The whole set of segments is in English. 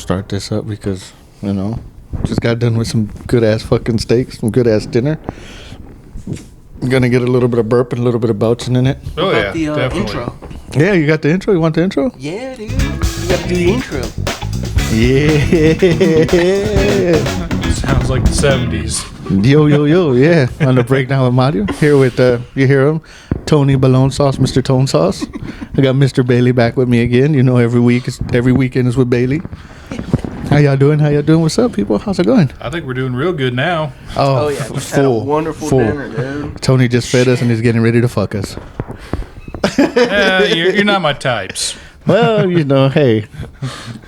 start this up because, just got done with some good-ass fucking steaks, some good-ass dinner. I'm going to get a little bit of burp and a little bit of belching in it. Oh, yeah, the definitely. intro. Yeah, you got the intro? You want the intro? Yeah, dude. You got to do the intro. Yeah. Sounds like the 70s. Yo, yeah. On the breakdown with Mario. Here with, you hear him, Tony Balone Sauce, Mr. Tone Sauce. I got Mr. Bailey back with me again. Every weekend is with Bailey. How y'all doing? What's up, people? How's it going? I think we're doing real good now. Oh yeah, we had a wonderful dinner, dude. Tony just fed us and he's getting ready to fuck us. You're not my types. Well, hey,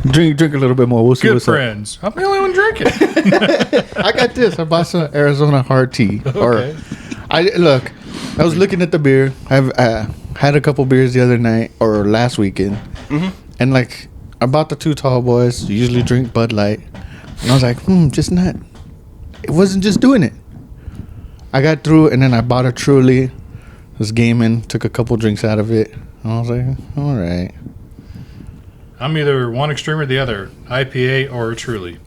drink a little bit more. We'll see Good what's friends. I'm the only one drinking. up. I got this. I bought some Arizona hard tea. Okay. I was looking at the beer. I've had a couple beers the other night or last weekend, and I bought the two tall boys. Usually drink Bud Light, and I was like, just not. It wasn't just doing it. I got through, and then I bought a Truly. Was gaming, took a couple drinks out of it. And I was like, all right. I'm either one extreme or the other, IPA or Truly.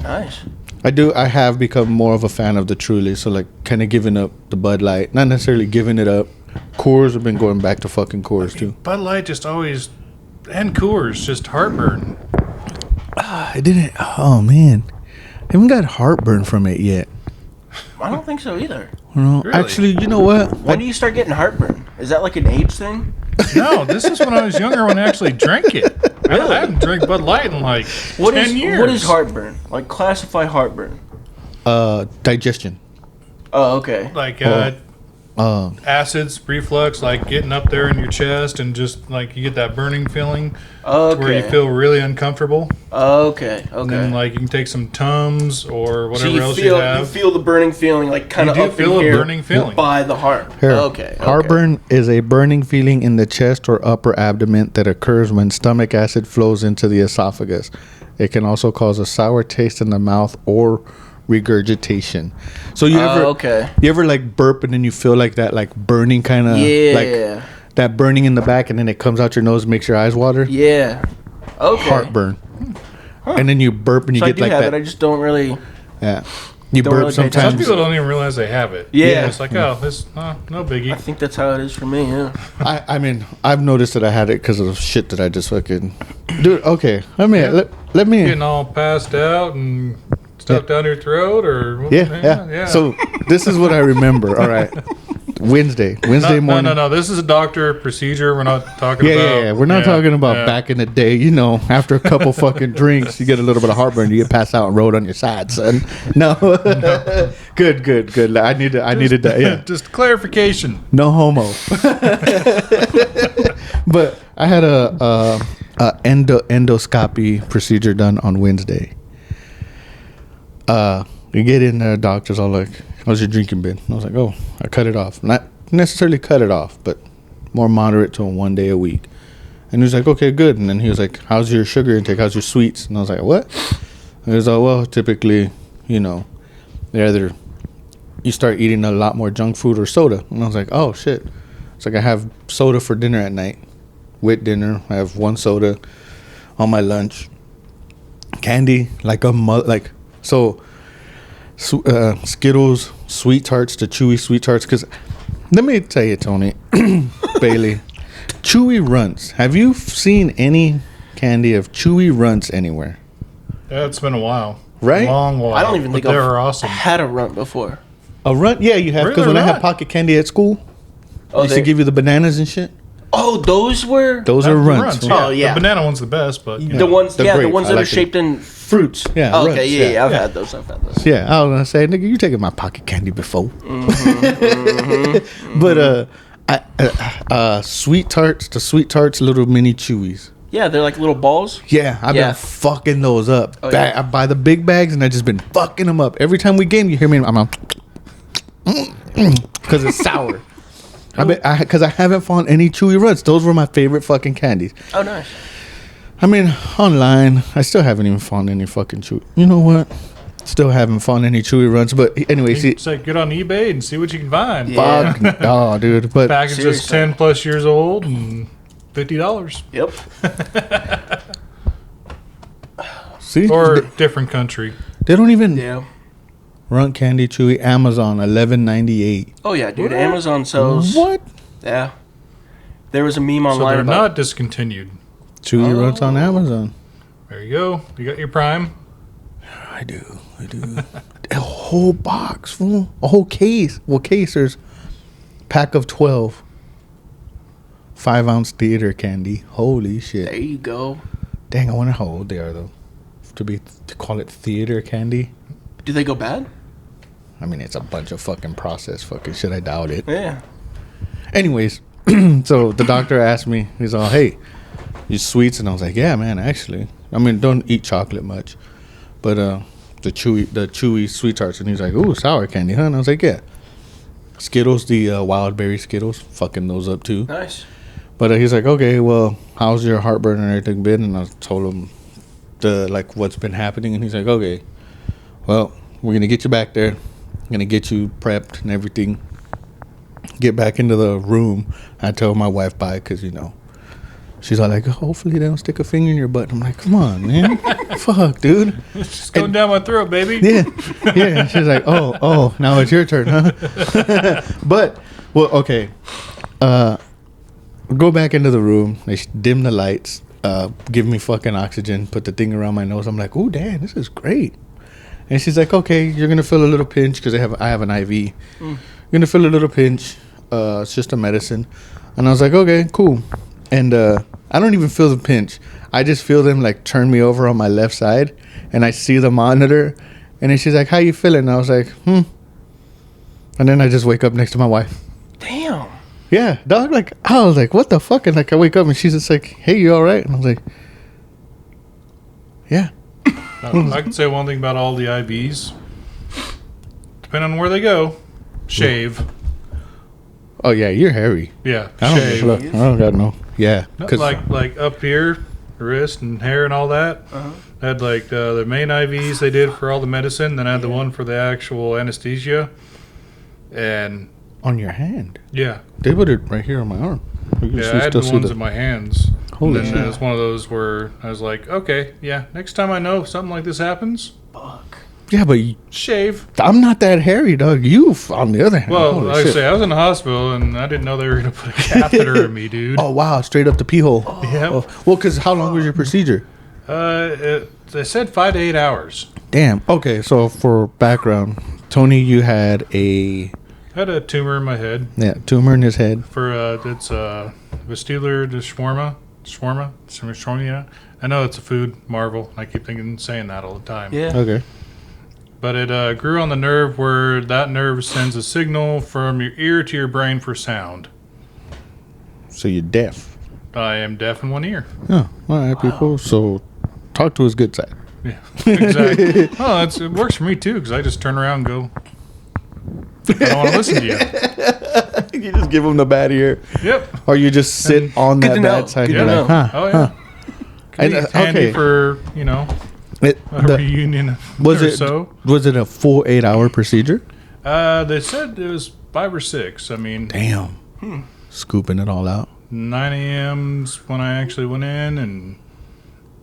Nice. I have become more of a fan of the Truly, so kind of giving up the Bud Light. Not necessarily giving it up. Coors have been going back to fucking Coors too. Bud Light just always, and Coors, just heartburn. I didn't, oh man. I haven't got heartburn from it yet. I don't think so either. Well, Really? actually, you know what? When do you start getting heartburn? Is that like an age thing? No, this is when I was younger when I actually drank it. I haven't drank Bud Light in 10 years. What is heartburn? Classify heartburn. Digestion. Oh, okay. Acids, reflux, getting up there in your chest and just you get that burning feeling Okay. where you feel really uncomfortable. Okay. And then you can take some Tums or whatever else you you have. You feel the burning feeling kind of You do up feel in a here burning feeling. by the heart. Here. Okay. Heartburn is a burning feeling in the chest or upper abdomen that occurs when stomach acid flows into the esophagus. It can also cause a sour taste in the mouth or regurgitation. So you ever burp and then you feel that burning kind of that burning in the back and then it comes out your nose and makes your eyes water? Yeah. Okay. Heartburn. And then you burp and you get I do have that. it. I just don't really. Yeah. You Don't burp really pay attention. Some sometimes. people don't even realize they have it. Yeah. It's this no biggie. I think that's how it is for me. Yeah. I mean, I've noticed that I had it because of shit that I just fucking. Dude, okay. Let me. Getting all passed out and stuck down your throat or Yeah. So this is what I remember. All right. Wednesday morning. No. This is a doctor procedure. We're not talking about. Yeah. We're not talking about back in the day. After a couple fucking drinks, you get a little bit of heartburn. You get passed out and rolled on your side, son. No. Good. I needed that. Yeah. Just clarification. No homo. But I had a endoscopy procedure done on Wednesday. You get in there, doctor's all like, how's your drinking been? And I was like, oh, I cut it off. Not necessarily cut it off, but more moderate to 1 day a week. And he was like, okay, good. And then he was like, how's your sugar intake? How's your sweets? And I was like, what? And he was like, well, typically, either you start eating a lot more junk food or soda. And I was like, oh, shit. It's like I have soda for dinner at night. With dinner, I have one soda on my lunch. Candy, Skittles, sweet tarts to chewy sweet tarts. Because let me tell you, Tony, Bailey, chewy runts. Have you seen any candy of chewy runts anywhere? Yeah, it's been a while. Right? Long while. I don't even think they were I've awesome. had a runt before. A runt? Yeah, you have. Because Really, when I had runt? pocket candy at school, they used to they- give you the bananas and shit. Oh, those were Those are runts. Oh, yeah. The banana one's the best, but the ones. They're Yeah, great. the ones I that are like them. shaped in Fruits. Yeah. Oh, okay, runts, yeah. I've had those. Yeah, I was gonna say, nigga, you taking my pocket candy before. But sweet tarts, the sweet tarts, little mini chewies. Yeah, they're like little balls. Yeah, I've been fucking those up. Oh, yeah. I buy the big bags and I just been fucking them up. Every time we game, you hear me. I'm because it's sour. Because I haven't found any chewy runts. Those were my favorite fucking candies. Oh, nice. I mean, online, I still haven't even found any fucking chewy. You know what? Still haven't found any chewy runs. But anyway, see. It's get on eBay and see what you can find. Yeah. Fuck. Oh, dude. But Package is Seriously. 10 plus years old and $50. Yep. See? Or different country. They don't even Yeah. Runt Candy Chewy Amazon $11.98. Oh yeah, dude. Amazon sells. What? Yeah. There was a meme So online they're about. not discontinued. Chewy Runts on Amazon. There you go. You got your Prime. I do. A whole box, fool. A whole case. Well, case, there's pack of 12. 5-ounce theater candy. Holy shit. There you go. Dang, I wonder how old they are, though. To call it theater candy. Do they go bad? I mean, it's a bunch of fucking processed fucking shit. I doubt it. Yeah. Anyways, so the doctor asked me, he's all, hey, you sweets? And I was like, yeah, man, actually. I mean, don't eat chocolate much. But the chewy sweet tarts. And he's like, ooh, sour candy, huh? And I was like, yeah. Skittles, the wild berry Skittles, fucking those up too. Nice. But he's like, okay, well, how's your heartburn and everything been? And I told him what's been happening. And he's like, okay, well, we're going to get you back there. Going to get you prepped and everything. Get back into the room. I tell my wife bye because, she's all like, hopefully they don't stick a finger in your butt. I'm like, come on, man. Fuck, dude. It's just going down my throat, baby. Yeah. Yeah. She's like, oh, now it's your turn, huh? But, well, okay. Go back into the room. They dim the lights. Give me fucking oxygen. Put the thing around my nose. I'm like, oh, damn, this is great. And she's like, okay, you're going to feel a little pinch because I have an IV. You're going to feel a little pinch. It's just a medicine. And I was like, okay, cool. And I don't even feel the pinch. I just feel them like turn me over on my left side. And I see the monitor. And then she's like, how you feeling? And I was like, And then I just wake up next to my wife. Damn. Yeah, dog. Like, I was like, what the fuck? And like, I wake up and she's just like, hey, you all right? And I was like, yeah. I can say one thing about all the IVs. Depending on where they go, shave. Oh, yeah, you're hairy. Yeah, I shave. don't got no. Yeah. Not 'cause- like up here, wrist and hair and all that. Had like the main IVs they did for all the medicine. Then I had the one for the actual anesthesia. And on your hand. yeah, They put it right here on my arm. I had the ones in my hands. Holy and shit. then it was one of those where I was like, okay, yeah, next time I know something like this happens, Fuck. Yeah, but shave. I'm not that hairy, dog. You, on the other hand. Well, holy like I shit. say, I was in the hospital and I didn't know they were going to put a catheter in me, dude. Oh, wow. Straight up the pee hole. Yeah. Oh, well, because how long was your procedure? They said 5 to 8 hours. Damn. Okay, so for background, Tony, you had I had a tumor in my head tumor in his head. for it's vestibular dyschormia. I know it's a food marvel. I keep saying that all the time. Yeah. Okay. But it grew on the nerve where that nerve sends a signal from your ear to your brain for sound. So you're deaf. I am deaf in one ear. Oh, all right, people. So talk to his good side. Yeah, exactly. Well, it works for me too because I just turn around and go, I don't want to listen to you. You just give him the bad ear. Yep. Or you just sit on Good that to bad know. side. Good You're to like, know. huh. Oh, yeah. And, It's handy okay. for, a reunion Was or it so. was it a full 8-hour procedure? They said it was 5 or 6. I mean, Damn. Scooping it all out. 9 a.m.'s when I actually went in, and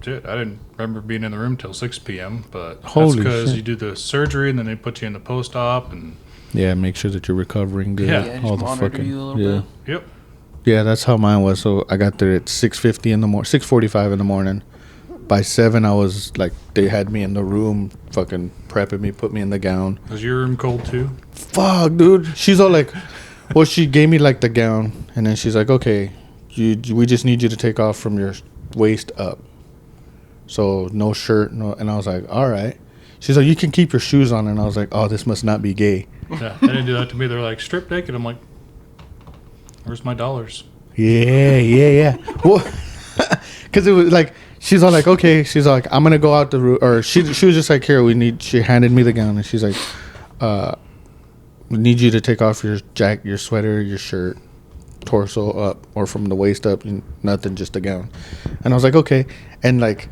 shit, I didn't remember being in the room till 6 p.m. But Holy that's because shit. you do the surgery and then they put you in the post-op, and Yeah, make sure that you're recovering good. Yeah. Yeah, just monitor you a little bit. yep. Yeah, that's how mine was. So I got there at 6:50 in the morning, 6:45 in the morning. By 7, I was like, they had me in the room, fucking prepping me, put me in the gown. Was your room cold too? Fuck, dude. She's all like, well, she gave me like the gown, and then she's like, okay, we just need you to take off from your waist up. So no shirt, no. And I was like, all right. She's like, you can keep your shoes on, and I was like, oh, this must not be gay. Yeah, they didn't do that to me. They're like, strip naked. I'm like, where's my dollars? Yeah. Well, because it was like, she's all like, okay. She's like, I'm gonna go out the room, or she was just like, here, she handed me the gown, and she's like, we need you to take off your jacket, your sweater, your shirt, torso up, or from the waist up, nothing, just a gown. And I was like, okay. And like,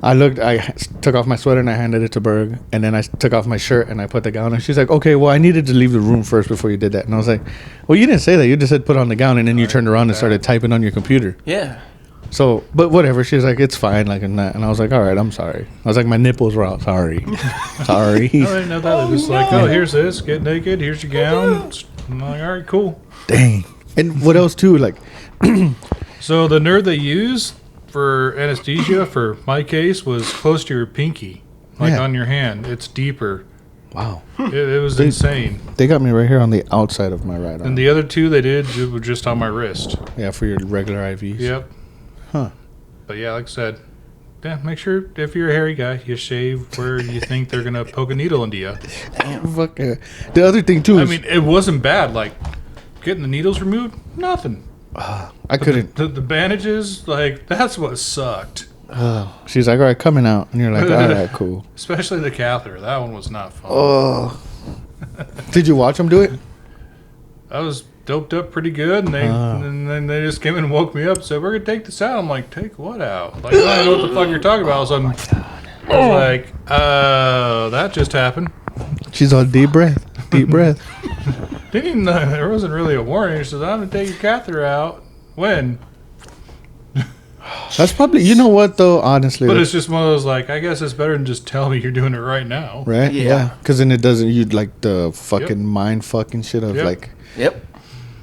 I took off my sweater and I handed it to Berg, and then I took off my shirt and I put the gown on. She's like, okay, well, I needed to leave the room first before you did that. And I was like, well, you didn't say that. You just said put on the gown, and then you turned around and started typing on your computer. Yeah. So, but whatever. She was like, it's fine, like, and that. And I was like, all right, I'm sorry. I was like, my nipples were out. Sorry. Sorry. I didn't know that. They're just like, oh, here's this. Get naked. Here's your gown. I'm like, all right, cool. Dang. And what else, too? Like, So the nerve they used for anesthesia for my case was close to your pinky, like Yeah. on your hand. It's deeper. wow. It was insane. They got me right here on the outside of my right arm. And the other two they did were just on my wrist. Yeah, for your regular IVs. Yep. Huh. But yeah, like I said, yeah, make sure if you're a hairy guy, you shave where you think they're gonna poke a needle into you. Fuck yeah. The other thing, too, I is mean, it wasn't bad. Like getting the needles removed, nothing. I couldn't. The bandages, like that's what sucked. She's like, all right, coming out. And you're like, all right, cool. Especially the catheter. That one was not fun. Oh. Did you watch them do it? I was doped up pretty good, and then they just came in and woke me up. Said, "We're gonna take this out." I'm like, "Take what out?" Like, I don't know what the fuck you're talking about. So I was like, that just happened." She's all deep breath. Deep breath. Didn't even know, there wasn't really a warning. She said, "I'm gonna take your catheter out." When? That's probably, you know what, though, honestly. But it's just one of those, like, I guess it's better than just tell me you're doing it right now. right? Yeah. Because then it doesn't, you like the fucking mind fucking shit of Yep. like, Yep.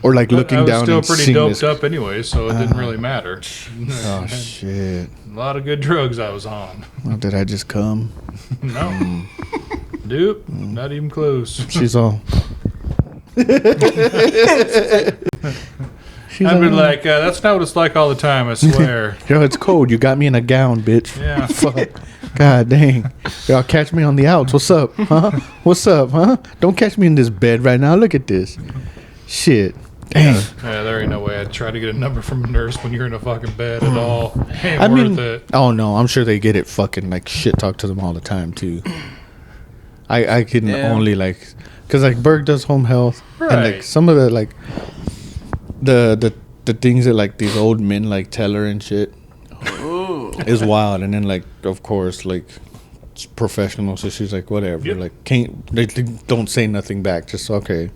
or like But looking I was down still and pretty seeing doped this. up anyway, so it didn't really matter. Oh, shit. A lot of good drugs I was on. Oh, did I just come? No. Nope, not even close. She's all. She's I've been all, like, that's not what it's like all the time, I swear. yo, it's cold. You got me in a gown, bitch. Yeah. Fuck. God dang. Y'all catch me on the outs. What's up? Huh? What's up? Huh? Don't catch me in this bed right now. Look at this. Shit. Dang. Yeah, there ain't no way I'd try to get a number from a nurse when you're in a fucking bed at all. Ain't I worth mean, it. oh no, I'm sure they get it fucking like shit talk to them all the time too. I can Yeah. only like, cause like Berg does home health and like Right. some of the like the things that like these old men like tell her and shit Ooh. is wild. And then like of course like it's professional, so she's like whatever, Yep. like can't they don't say nothing back, just okay,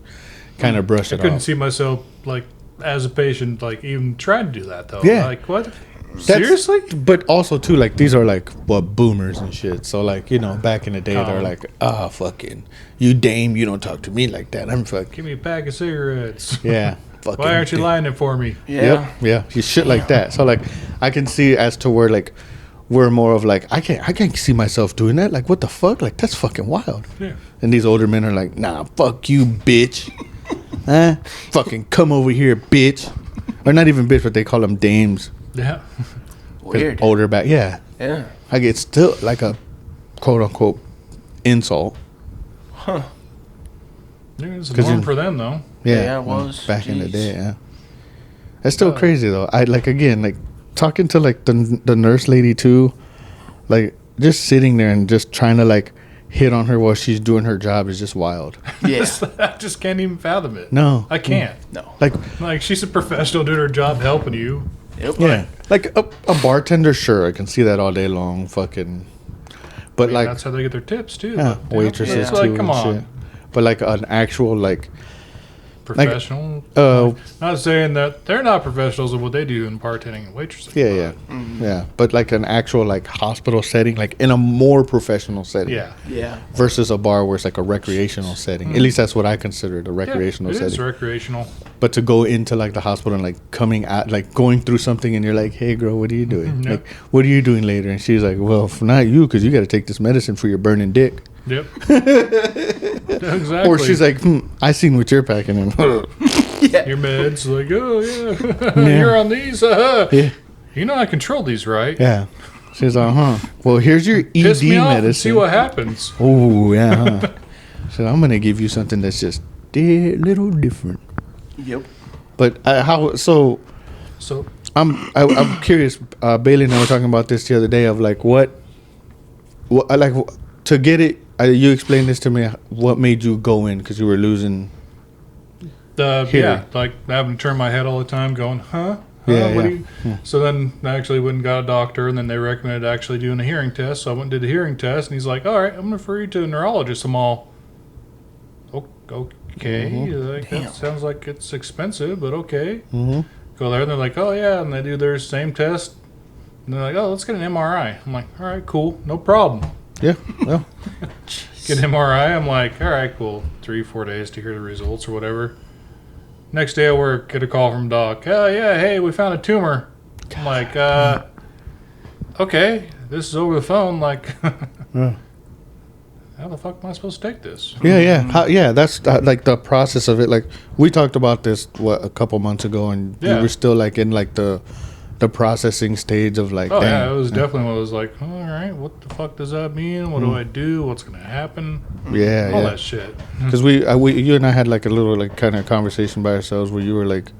kind of brush I it couldn't off. see myself, like, as a patient, like, even trying to do that, though. Yeah. Like, what? That's- Seriously? But also too, like these are like what boomers and shit. So like, you know, back in the day, they're Oh. like, fucking, you dame, you don't talk to me like that. I'm fucking, Give me a pack of cigarettes. yeah, fucking. Why aren't you dame. lying it for me? Yeah. Yep, yeah, you shit like that. So like, I can see as to where like we're more of like, I can't see myself doing that. Like, what the fuck? Like that's fucking wild. Yeah. And these older men are like, nah, fuck you, bitch. Huh? Fucking come over here, bitch. Or not even bitch, but they call them dames. Yeah. 'Cause Weird. Older back, yeah. Yeah. Like it's still like a quote unquote insult. Huh. It's a 'Cause norm you- for them, though. Yeah, it was. back in the Jeez. day. Yeah, that's still crazy though. I like again like talking to like the nurse lady too, like just sitting there and just trying to like hit on her while she's doing her job is just wild. Yeah. I just can't even fathom it. No, I can't. No. like Like, she's a professional doing her job helping you. Yep. yeah, like a bartender. Sure, I can see that all day long. Fucking, but I mean, like that's how they get their tips, too. yeah, But, waitresses it's too. like, come and on. shit. But like an actual like Professional. Not saying that they're not professionals in what they do in bartending and waitressing. yeah, yeah, but like an actual like hospital setting, like in a more professional setting. Yeah. Yeah. Versus a bar where it's like a recreational setting. At least that's what I consider it, a recreational yeah, it is setting. recreational. But to go into like the hospital and like coming out, like going through something, and you're like, "Hey, girl, what are you doing? Yep. Like, what are you doing later?" And she's like, "Well, not you, because you got to take this medicine for your burning dick." Yep. Exactly. Or she's like, "I seen what you're packing in." Yeah. your meds, like, oh, yeah. You're on these. Yeah, You know I control these, right? yeah. She's like, "Huh? Well, here's your ED Piss me off medicine." and see what happens. Oh yeah. Huh? So I'm gonna give you something that's just a little different. Yep. But how? So So, I'm curious. Bailey and I were talking about this the other day. Of like what like to get it. You explained this to me. What made you go in? Because you were losing. Hearing. yeah, like having to turn my head all the time going, huh? Yeah, What yeah. do you-" So then I actually went and got a doctor, and then they recommended actually doing a hearing test. So I went and did the hearing test, and he's like, all right, I'm going to refer you to a neurologist. I'm all, okay. Like, Damn. that sounds like it's expensive, but okay. Mm-hmm. Go there, and they're like, oh, yeah. And they do their same test And they're like, oh, let's get an MRI. I'm like, all right, cool, no problem. Yeah. Well, Get an MRI. I'm like, all right, cool. 3-4 days to hear the results or whatever. Next day at work, get a call from doc. Oh yeah, hey, we found a tumor. I'm like, okay, this is over the phone. Like, yeah. how the fuck am I supposed to take this? Yeah. That's like the process of it. Like we talked about this a couple months ago, and you were still like in like the processing stage of like. Oh dang, yeah, it was definitely what was like. All right, what the fuck does that mean? What do I do? What's gonna happen? Yeah, all that shit. Because you and I had like a little like kind of conversation by ourselves where you were like,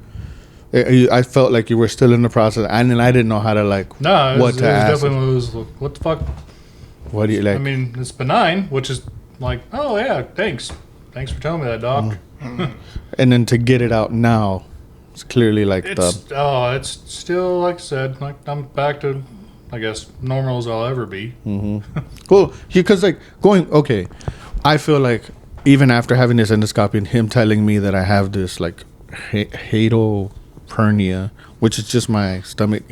I felt like you were still in the process, and then I didn't know how to like No, what to ask. Definitely was what the fuck. What do you like? I mean, it's benign, which is like, oh yeah, thanks for telling me that, doc. And then to get it out now, it's clearly like it's still like I said, like I'm back to, I guess, normal as I'll ever be. Well, because like okay, I feel like even after having this endoscopy and him telling me that I have this like hiatal hernia, which is just my stomach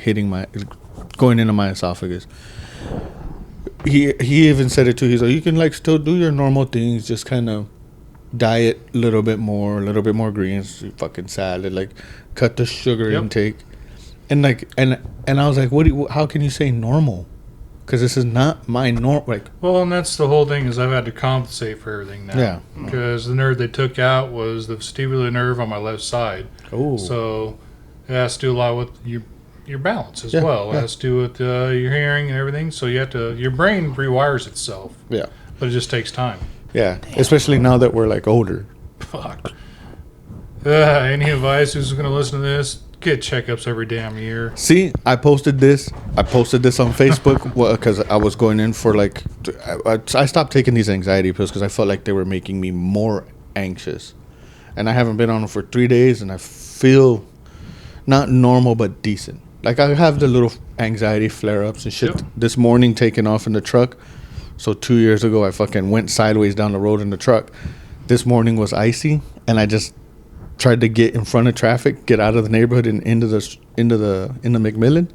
going into my esophagus. He even said it too. He's like, you can like still do your normal things, just kind of diet a little bit more greens, fucking salad, like cut the sugar intake, and like and I was like, how can you say normal? Because this is not my norm. Like, well, and that's the whole thing is I've had to compensate for everything now. Yeah. Because the nerve they took out was the vestibular nerve on my left side. oh, So it has to do a lot with your balance as Yeah, well. It yeah. has to do with your hearing and everything. So you have to, your brain rewires itself, yeah, but it just takes time. yeah. Especially now that we're like older. Fuck. Any advice who's going to listen to this? Get checkups every damn year. See, I posted this on Facebook because I was going in for like I stopped taking these anxiety pills because I felt like they were making me more anxious, and I haven't been on them for 3 days, and I feel not normal but decent. Like I have the little anxiety flare-ups and shit. Yep. This morning taking off in the truck. So 2 years ago I fucking went sideways down the road in the truck. This morning was icy, and I just tried to get in front of traffic, get out of the neighborhood and into the McMillan,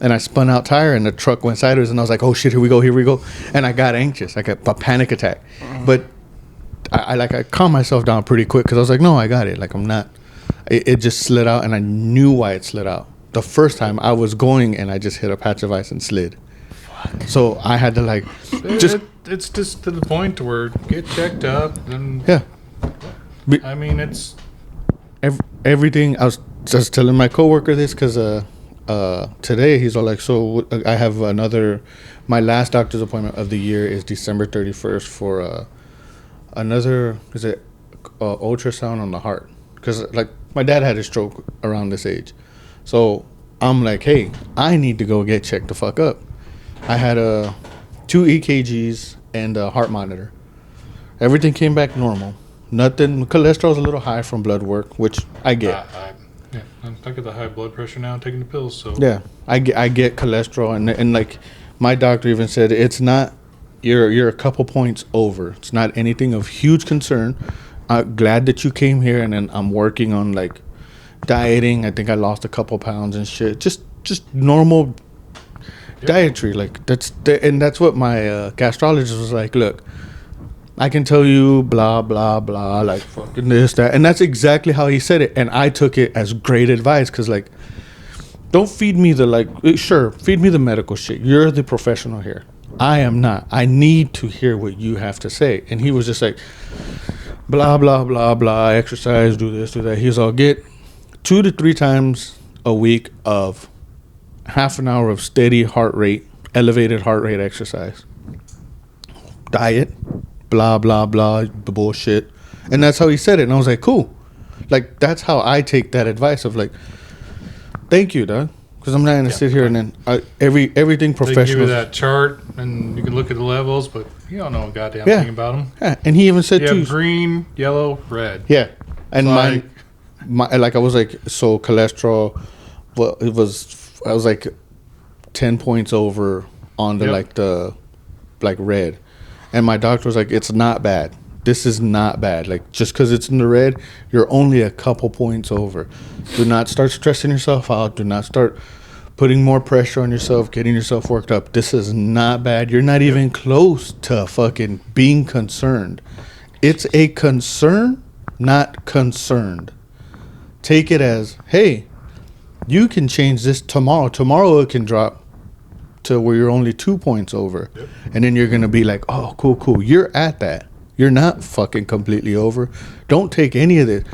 and I spun out tire, and the truck went sideways, and I was like, oh shit, here we go, and I got anxious, like a panic attack. But I calmed myself down pretty quick because I was like, no, I got it. Like I'm not. It just slid out, and I knew why it slid out. The first time I was going, and I just hit a patch of ice and slid. So I had to like It's just to the point where get checked up, and yeah. I mean it's Everything. I was just telling my coworker this because today he's all like, so I have my last doctor's appointment of the year is December 31st for another ultrasound on the heart, because like my dad had a stroke around this age. So I'm like, hey, I need to go get checked the fuck up. I had 2 EKGs and a heart monitor. Everything came back normal. Nothing. Cholesterol's a little high from blood work, which I get. I get the high blood pressure now, taking the pills. So Yeah, I get cholesterol, and like my doctor even said, it's not. You're a couple points over. It's not anything of huge concern. I'm glad that you came here, and then I'm working on like dieting. I think I lost a couple pounds and shit. Just normal dietary. Like that's what my gastrologist was like. Look, I can tell you blah blah blah, like fucking this that, and that's exactly how he said it, and I took it as great advice because like, don't feed me feed me the medical shit. You're the professional here. I am not. I need to hear what you have to say. And he was just like, blah, blah, blah, blah, exercise, do this, do that. He's all, get 2 to 3 times a week of half an hour of steady heart rate, elevated heart rate exercise. Diet, blah, blah, blah, the bullshit. And that's how he said it. And I was like, cool. Like, that's how I take that advice of like, thank you, Doug. Because I'm not going to sit here and then everything professional. They give you that chart, and you can look at the levels, but you don't know a goddamn thing about them. Yeah, and he even said You too. have green, yellow, red. Yeah, and Like- my I was like, so cholesterol. Well, I was like 10 points over on the red, and my doctor was like, it's not bad. This is not bad. Like, just because it's in the red, you're only a couple points over. Do not start stressing yourself out. Do not start putting more pressure on yourself, getting yourself worked up. This is not bad. You're not even close to fucking being concerned. It's a concern, not concerned. Take it as, hey, you can change this tomorrow. Tomorrow it can drop to where you're only 2 points over. Yep. And then you're going to be like, oh, cool. You're at that. You're not fucking completely over. Don't take any of this.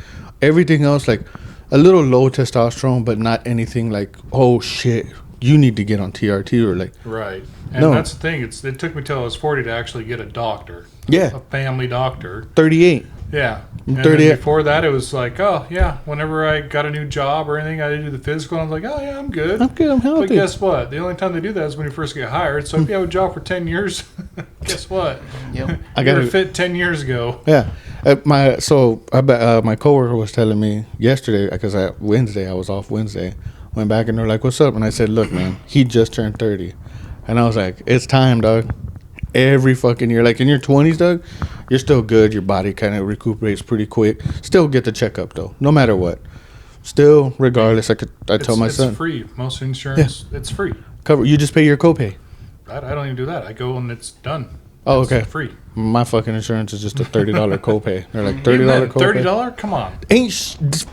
Everything else, like a little low testosterone, but not anything like, oh, shit, you need to get on TRT or like. Right. And that's the thing. It took me till I was 40 to actually get a doctor. Yeah. A family doctor. 38. Yeah. And 38. Before that, it was like, oh, yeah, whenever I got a new job or anything, I did do the physical. And I was like, oh, yeah, I'm good. I'm healthy. But guess what? The only time they do that is when you first get hired. So if you have a job for 10 years, guess what? Yep. I got fit 10 years ago. Yeah. My coworker was telling me yesterday, because Wednesday, I was off Wednesday, went back and they're like, what's up? And I said, look, man, he just turned 30. And I was like, it's time, dog. Every fucking year. Like in your 20s, dog, you're still good. Your body kind of recuperates pretty quick. Still get the checkup, though, no matter what. Still, regardless, I tell my son. It's free. Most insurance, it's free. You just pay your copay. I don't even do that. I go and it's done. Oh, it's okay. Free. My fucking insurance is just a $30 copay. They're like $30 copay. $30? Come on. Ain't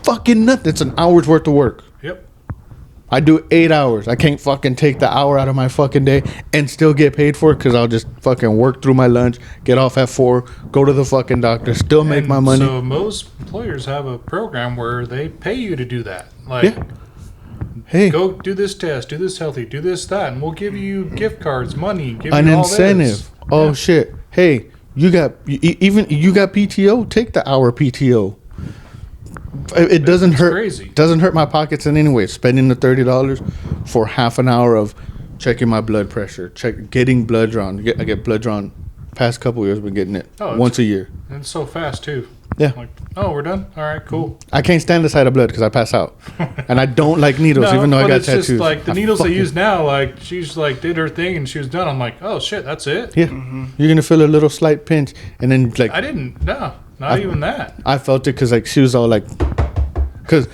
fucking nothing. It's an hour's worth of work. Yep. I do 8 hours. I can't fucking take the hour out of my fucking day and still get paid for it because I'll just fucking work through my lunch, get off at 4, go to the fucking doctor, still make my money. So most employers have a program where they pay you to do that. Like, hey, go do this test, do this healthy, do this, that, and we'll give you gift cards, money, give an you all incentive. This. Oh, shit. Hey, you got PTO? Take the hour PTO. It doesn't hurt. Crazy. Doesn't hurt my pockets in any way. Spending the $30 for half an hour of checking my blood pressure, getting blood drawn. I get blood drawn. Past couple years, been getting it once a year. And it's so fast too. Yeah. Like, oh, we're done. All right, cool. I can't stand the sight of blood because I pass out, and I don't like needles, even though I got tattoos. It's just like the needles they use now. Like she's like did her thing and she was done. I'm like, oh shit, that's it. Yeah. You're gonna feel a little slight pinch, and then like I didn't. No. Not even that. I felt it because like she was all like, because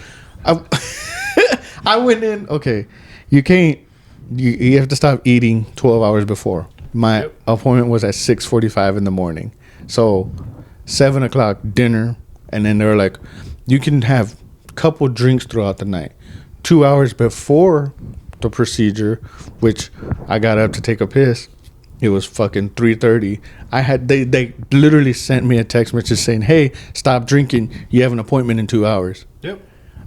I went in. Okay, you can't. You have to stop eating 12 hours before. My appointment was at 6:45 in the morning, so 7 o'clock dinner, and then they were like, you can have a couple drinks throughout the night. 2 hours before the procedure, which I got up to take a piss. It was fucking 3:30. They literally sent me a text message saying, "Hey, stop drinking. You have an appointment in 2 hours." Yep.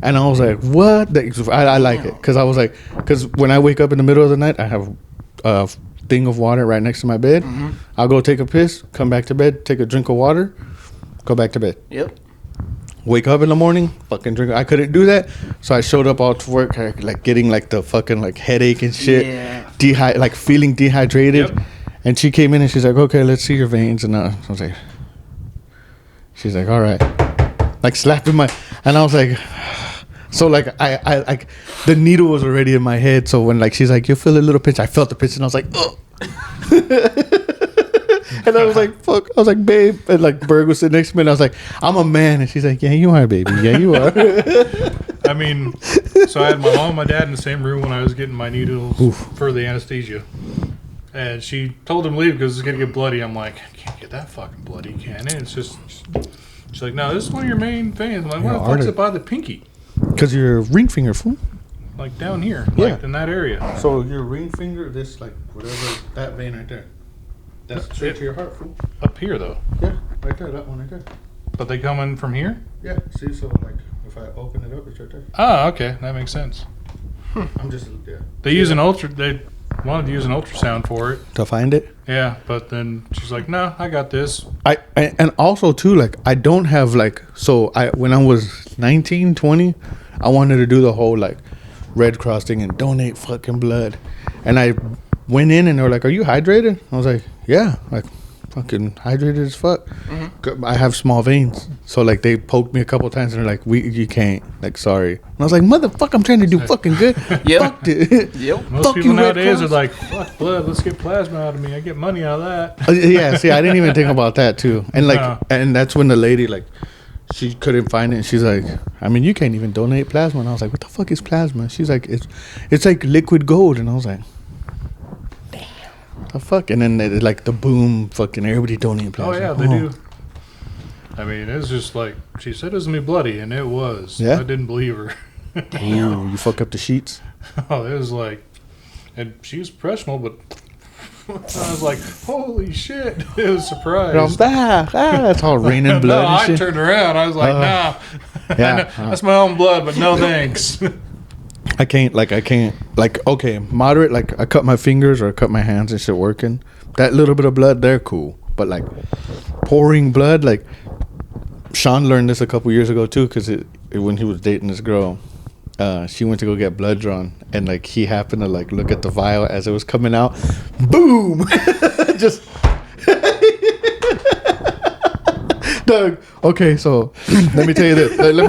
And I was like, "What?" I like it because I was like, because when I wake up in the middle of the night, I have a thing of water right next to my bed. Mm-hmm. I'll go take a piss, come back to bed, take a drink of water, go back to bed. Yep. Wake up in the morning, fucking drink. I couldn't do that, so I showed up all to work like getting like the fucking like headache and shit. Yeah. Like feeling dehydrated. Yep. And she came in and she's like, okay, let's see your veins. And I was like, she's like, all right. Like slapping my, and I was like, so like I like the needle was already in my head. So when like she's like, you feel a little pinch, I felt the pinch and I was like, oh. And I was like, fuck. I was like, babe. And like Berg was sitting next to me and I was like, I'm a man. And she's like, yeah, you are, baby. Yeah, you are. I mean, so I had my mom and my dad in the same room when I was getting my needles for the anesthesia. And she told him to leave because it's going to get bloody. I'm like, I can't get that fucking bloody, can it? It's just, she's like, no, this is one of your main veins. I'm like, what the fuck's it by the pinky? Because your ring finger, fool. Like down here, yeah. Like in that area. So your ring finger, this like whatever, that vein right there. That's straight to your heart, fool. Up here, though. Yeah, right there, that one right there. But they come in from here? Yeah, see, so like if I open it up, it's right there. Oh, okay, that makes sense. I'm just, yeah. They wanted to use an ultrasound for it. To find it? Yeah, but then she's like, no, I got this. And also too, like I don't have like, so when I was 19, 20, I wanted to do the whole like Red Cross thing and donate fucking blood. And I went in and they were like, are you hydrated? I was like, yeah, like fucking hydrated as fuck. Mm-hmm. I have small veins. So like they poked me a couple times and they're like, you can't, like, sorry. And I was like, motherfucker, I'm trying to do fucking good. Yep. Fuck it. Yep. Most people nowadays are like, fuck blood, let's get plasma out of me. I get money out of that. Yeah, see, I didn't even think about that too. And like, and that's when the lady, like, she couldn't find it. And she's like, I mean, you can't even donate plasma. And I was like, what the fuck is plasma? She's like, it's like liquid gold. And I was like, damn, the fuck. And then like the boom, fucking everybody donating plasma. Oh yeah, they do. I mean, it's just like she said it was gonna be bloody, and it was. Yeah? I didn't believe her. Ooh, you fuck up the sheets. Oh, it was like, and she was professional, but I was like, holy shit! It was surprised. That's all raining blood. No, and I shit. turned around. I was like, nah. Yeah. That's my own blood, but no thanks. I can't, okay, moderate, like, I cut my fingers or I cut my hands and shit working. That little bit of blood, they're cool. But, like, pouring blood, like, Sean learned this a couple years ago, too, because when he was dating this girl, she went to go get blood drawn, and, like, he happened to, like, look at the vial as it was coming out. Boom! Just... Doug, okay, so let me tell you this. Let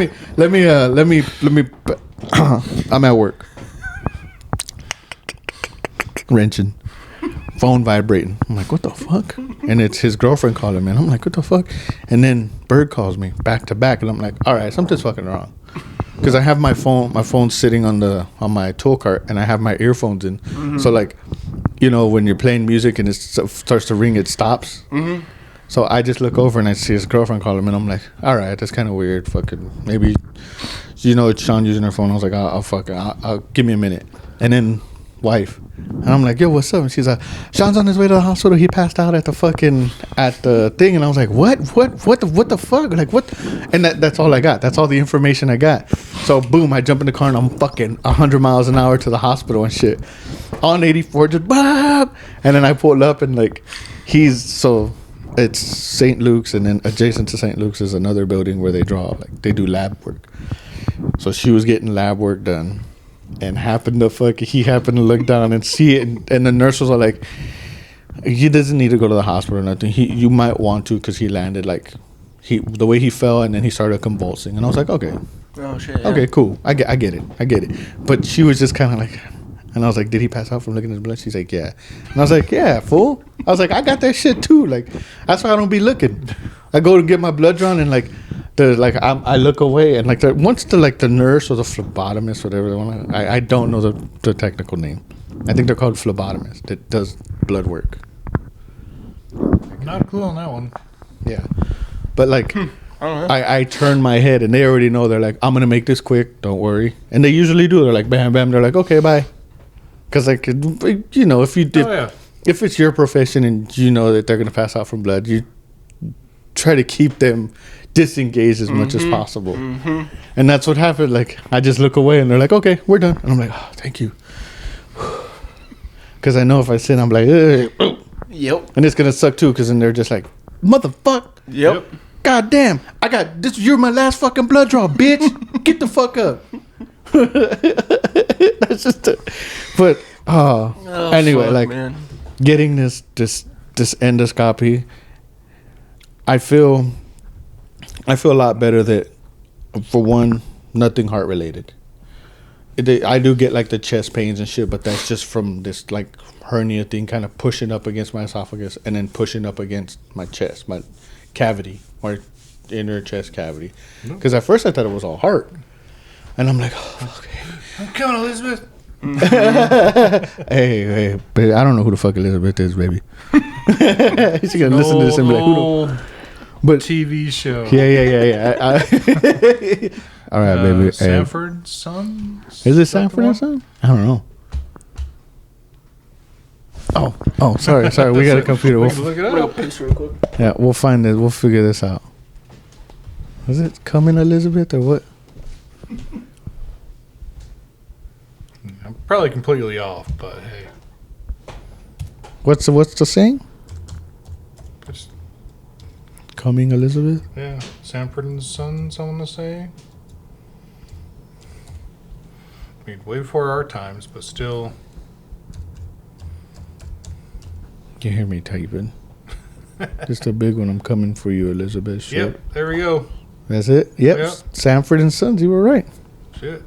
me. I'm at work. Wrenching. Phone vibrating. I'm like, what the fuck? And it's his girlfriend calling me. And I'm like, what the fuck? And then Bird calls me back to back. And I'm like, all right, something's fucking wrong. Because I have my phone sitting on my tool cart, and I have my earphones in. Mm-hmm. So, like, you know, when you're playing music and it starts to ring, it stops. Mm-hmm. So I just look over and I see his girlfriend call him, and I'm like, all right, that's kind of weird. Fucking maybe, you know, it's Sean using her phone. I was like, I'll fucking, I'll give me a minute. And then wife, and I'm like, yo, what's up? And she's like, Sean's on his way to the hospital. He passed out at the thing. And I was like, what the fuck? Like, what? And that's all I got. That's all the information I got. So boom, I jump in the car and I'm fucking 100 miles an hour to the hospital and shit. On 84, just Bob. And then I pulled up and like, it's St. Luke's, and then adjacent to St. Luke's is another building where they they do lab work. So she was getting lab work done, and he happened to look down and see it, and the nurse was all like, he doesn't need to go to the hospital or nothing. You might want to, because he landed the way he fell, and then he started convulsing. And I was like, okay. Oh shit. Okay, cool. I get it. But she was just kind of like, and I was like, did he pass out from looking at his blood? She's like, yeah. And I was like, yeah, fool. I was like, I got that shit too. Like, that's why I don't be looking. I go to get my blood drawn, and like, I look away, and like, once the nurse or the phlebotomist, whatever they want, I don't know the technical name. I think they're called phlebotomist that does blood work. Not a clue on that one. Yeah, but like, I don't know. I turn my head, and they already know. They're like, I'm gonna make this quick. Don't worry. And they usually do. They're like, bam, bam. They're like, okay, bye. Because like, you know, if it's your profession and you know that they're gonna pass out from blood, you try to keep them disengaged as much as possible. Mm-hmm. And that's what happened. Like, I just look away, and they're like, okay, we're done. And I'm like, oh, thank you. Because I know if I sit, I'm like, ugh. Yep. And it's gonna suck too, because then they're just like, motherfucker. Yep. God damn, I got this. You're my last fucking blood draw, bitch. Get the fuck up. That's just but anyway, fuck, like, man. Getting this endoscopy, I feel a lot better that, for one, nothing heart related. I do get like the chest pains and shit, but that's just from this like hernia thing kind of pushing up against my esophagus and then pushing up against my chest, my cavity, my inner chest cavity. Because at first I thought it was all heart, and I'm like, oh, okay. I'm coming, Elizabeth. Hey, baby, I don't know who the fuck Elizabeth is, baby. She's gonna listen to this and be like, who the... But TV show. Yeah. All right, baby. Sanford Son? Is it Sanford and Son? I don't know. Oh, sorry. We got a computer. We can look it up. Real quick. Yeah, we'll find it. We'll figure this out. Was it Coming Elizabeth or what? I'm probably completely off, but hey. What's the saying? Just, Coming Elizabeth? yeah, Sanford and Son, someone to say. I mean, way before our times, but still. You hear me typing? Just a big one. I'm coming for you, Elizabeth. Shit. Yep, there we go. That's it? Yep. Sanford and Sons. You were right. Shit.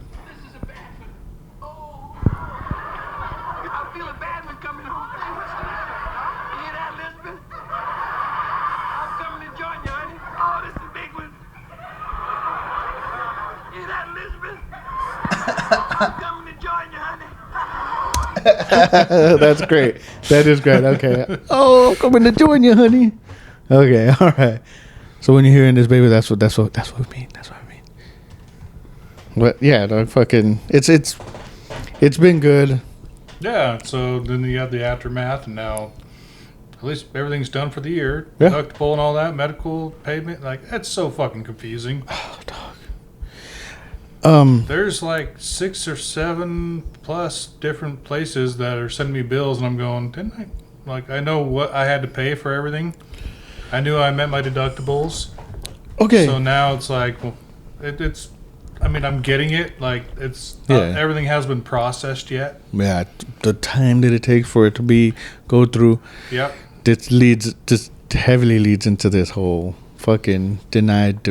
That's great. That is great. Okay. Oh, I'm coming to join you, honey. Okay. All right. So when you're hearing this, baby, that's what we mean. That's what I mean. But yeah, dog, fucking, it's been good. Yeah. So then you have the aftermath, and now at least everything's done for the year. Yeah. Deductible and all that, medical payment. Like, that's so fucking confusing. Oh, dog. There's like 6 or 7 plus different places that are sending me bills, and I'm going, didn't I? Like, I know what I had to pay for everything. I knew I met my deductibles. Okay. So now it's like, well, it's. I mean, I'm getting it. Like, it's Yeah. not, everything has been processed yet. Yeah, the time that it takes for it to go through. Yep. This just heavily leads into this whole fucking denied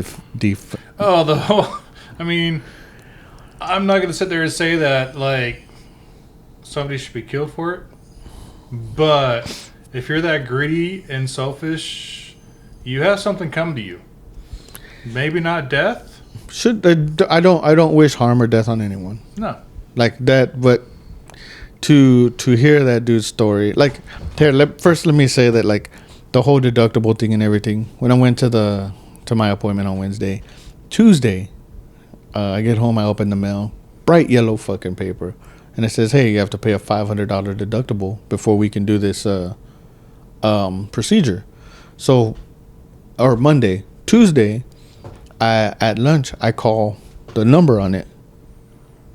Oh, the whole. I mean, I'm not gonna sit there and say that like somebody should be killed for it, but if you're that greedy and selfish, you have something come to you. Maybe not death. I don't wish harm or death on anyone. No. Like that, but to hear that dude's story, like here, first let me say that like the whole deductible thing and everything. When I went to my appointment on Wednesday, Tuesday, I get home, I open the mail, bright yellow fucking paper, and it says, "Hey, you have to pay a $500 deductible before we can do this procedure." So, or Monday, Tuesday, at lunch, I call the number on it,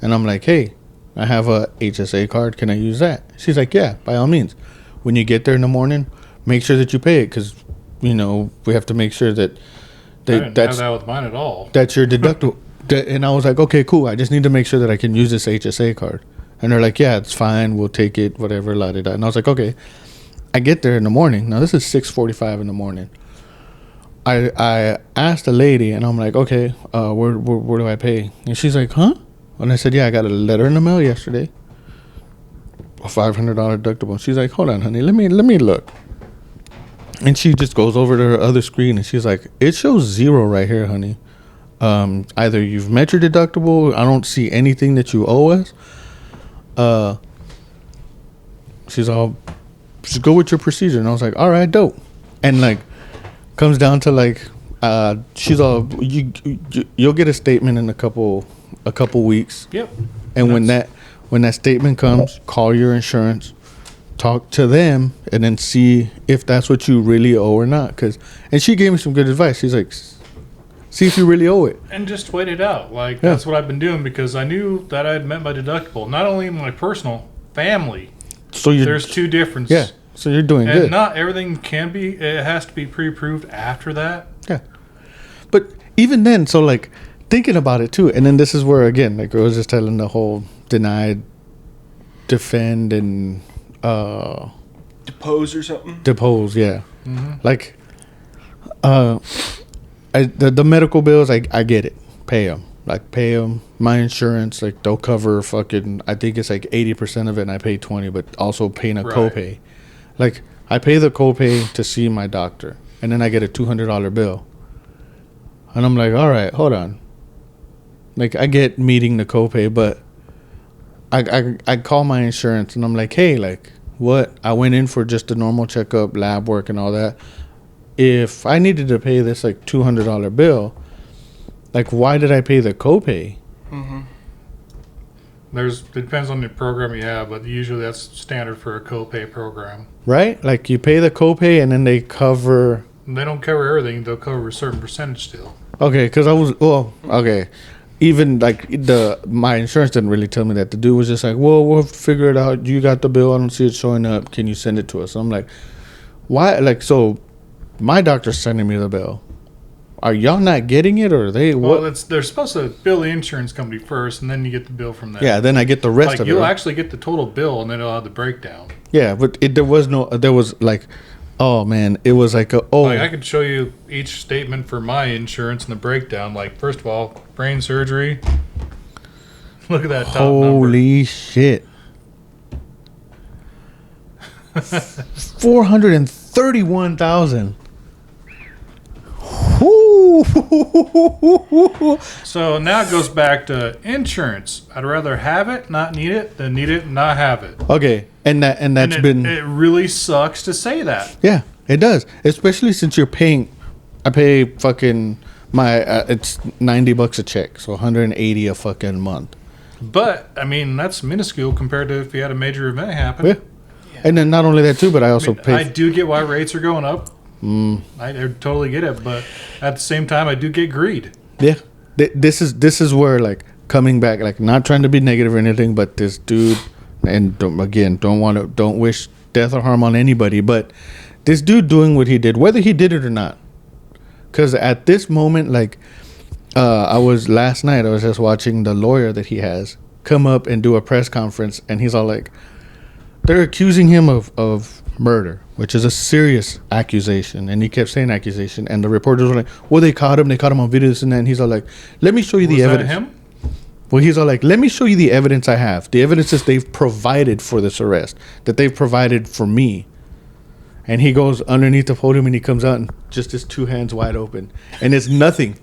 and I'm like, "Hey, I have a HSA card. Can I use that?" She's like, "Yeah, by all means." When you get there in the morning, make sure that you pay it because, we have to make sure that I didn't have that with mine at all. That's your deductible. And I was like, okay, cool. I just need to make sure that I can use this HSA card. And they're like, yeah, it's fine. We'll take it, whatever, la-da-da. And I was like, okay. I get there in the morning. Now, this is 6:45 in the morning. I asked the lady, and I'm like, okay, where do I pay? And she's like, huh? And I said, yeah, I got a letter in the mail yesterday. A $500 deductible. She's like, hold on, honey. Let me look. And she just goes over to her other screen, and she's like, it shows 0 right here, honey. Either you've met your deductible, I don't see anything that you owe us. She's all, just go with your procedure. And I was like, all right, dope. And like, comes down to like, she's all, you'll get a statement in a couple weeks. Yep. And when that statement comes, call your insurance, talk to them, and then see if that's what you really owe or not. And she gave me some good advice. She's like, see if you really owe it. And just wait it out. Like, that's what I've been doing because I knew that I had met my deductible. Not only my personal, family. So there's 2 differences. Yeah. So you're doing and good. Not everything can be, it has to be pre-approved after that. Yeah. But even then, so like thinking about it too, and then this is where, again, like I was just telling the whole denied, defend, and Depose or something? Depose, yeah. Mm-hmm. Like, the medical bills, I get it. Pay them. Like, pay them. My insurance, like, they'll cover fucking, I think it's like 80% of it, and I pay 20, but also paying a copay. Like, I pay the copay to see my doctor, and then I get a $200 bill. And I'm like, all right, hold on. Like, I get meeting the copay, but I call my insurance, and I'm like, hey, like, what? I went in for just a normal checkup, lab work, and all that. If I needed to pay this, like, $200 bill, like, why did I pay the copay? Mm-hmm. It depends on the program you have, but usually that's standard for a copay program. Right? Like, you pay the copay, and then they cover... They don't cover everything. They'll cover a certain percentage still. Okay, because okay. Even, like, my insurance didn't really tell me that. The dude was just like, well, we'll figure it out. You got the bill. I don't see it showing up. Can you send it to us? So I'm like, why? Like, so my doctor's sending me the bill. Are y'all not getting it, or are they? Well, what? they're supposed to bill the insurance company first, and then you get the bill from them. Yeah, then I get the rest of it. You'll actually get the total bill, and then it'll have the breakdown. Yeah, but there was like, oh man, it was like Like, I could show you each statement for my insurance and the breakdown. Like, first of all, brain surgery. Look at that top number. Holy shit. 431,000. Whoo! So now it goes back to insurance. I'd rather have it, not need it, than need it and not have it. Okay, and It really sucks to say that. Yeah, it does. Especially since you're paying. I pay fucking my. It's $90 a check, so $180 a fucking month. But I mean, that's minuscule compared to if you had a major event happen. Yeah. And then not only that too, but I also pay. I do get why rates are going up. I totally get it, but at the same time, I do get greed. Yeah, this is where, like, coming back, like, not trying to be negative or anything, but this dude, and don't wish death or harm on anybody, but this dude doing what he did, whether he did it or not, because at this moment, like, last night I was just watching the lawyer that he has come up and do a press conference, and he's all like, they're accusing him of murder, which is a serious accusation, and he kept saying accusation, and the reporters were like, well, they caught him on video, this and that, and he's all like, let me show you the evidence. Him? Well, he's all like, let me show you the evidence I have, the evidence that they've provided for this arrest, that they've provided for me. And he goes underneath the podium and he comes out and just his two hands wide open, and it's nothing.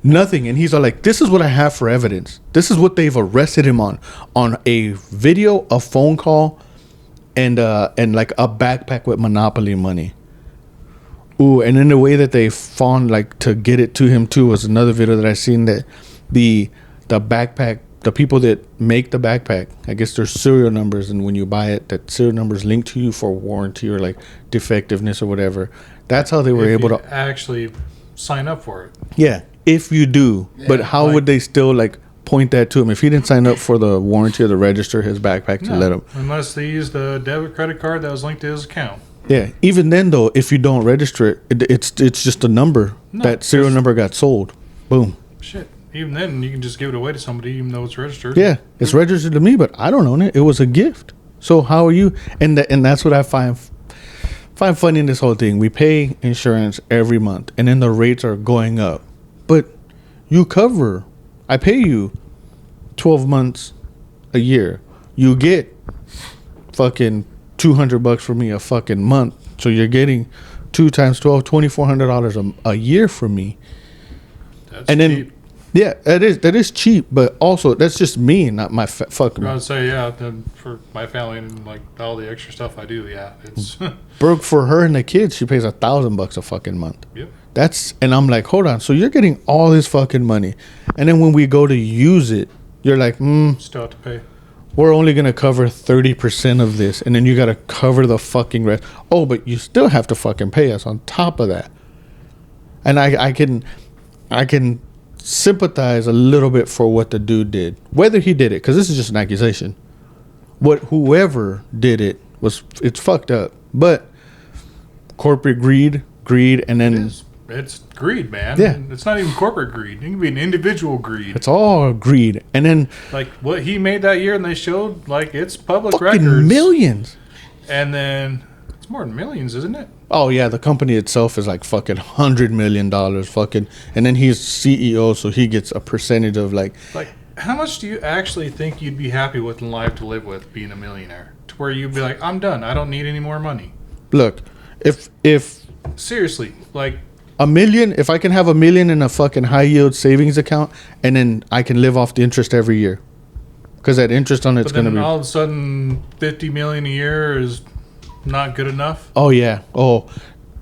And he's all like, this is what I have for evidence, this is what they've arrested him on a video, a phone call, and like a backpack with Monopoly money. Ooh, and then the way that they found, like, to get it to him too was another video that I seen, that the backpack, the people that make the backpack, I guess there's serial numbers, and when you buy it, that serial numbers linked to you for warranty or like defectiveness or whatever. That's how they were able to actually sign up for it. Yeah, if you do. Yeah, but how would they still, like, point that to him if he didn't sign up for the warranty or the register his backpack to let him? Unless they used the debit credit card that was linked to his account. Yeah, even then though, if you don't register it, it's just a number. That serial number got sold. Boom. Shit. Even then, you can just give it away to somebody, even though it's registered. Yeah, it's registered to me, but I don't own it. It was a gift. So how are you? And that's what I find funny in this whole thing. We pay insurance every month, and then the rates are going up. But you cover. I pay you 12 months a year. You get fucking $200 for me a fucking month. So you're getting 2 times 12, $2,400 a year from me. That's and then cheap. Yeah, that is cheap, but also that's just me, not my fucking. I would say, yeah, for my family and like all the extra stuff I do, yeah, it's Brooke, for her and the kids, she pays $1,000 a fucking month. Yep. And I'm like, hold on, so you're getting all this fucking money, and then when we go to use it, you're like, still have to pay. We're only gonna cover 30% of this, and then you gotta cover the fucking rest. Oh, but you still have to fucking pay us on top of that. And I can sympathize a little bit for what the dude did, whether he did it, because this is just an accusation. Whoever did it's fucked up. But corporate greed, and then it's greed, man. Yeah, it's not even corporate greed. It can be an individual greed. It's all greed, and then like what he made that year, and they showed like it's public fucking records, millions, and then it's more than millions, isn't it? Oh yeah, the company itself is like fucking $100 million, fucking, and then he's CEO, so he gets a percentage of like. How much do you actually think you'd be happy with in life to live with being a millionaire? To where you'd be like, I'm done. I don't need any more money. Look, if seriously, like $1 million, if I can have $1 million in a fucking high yield savings account, and then I can live off the interest every year, because that interest on it's gonna be. All of a sudden, $50 million a year is not good enough. Oh yeah. Oh,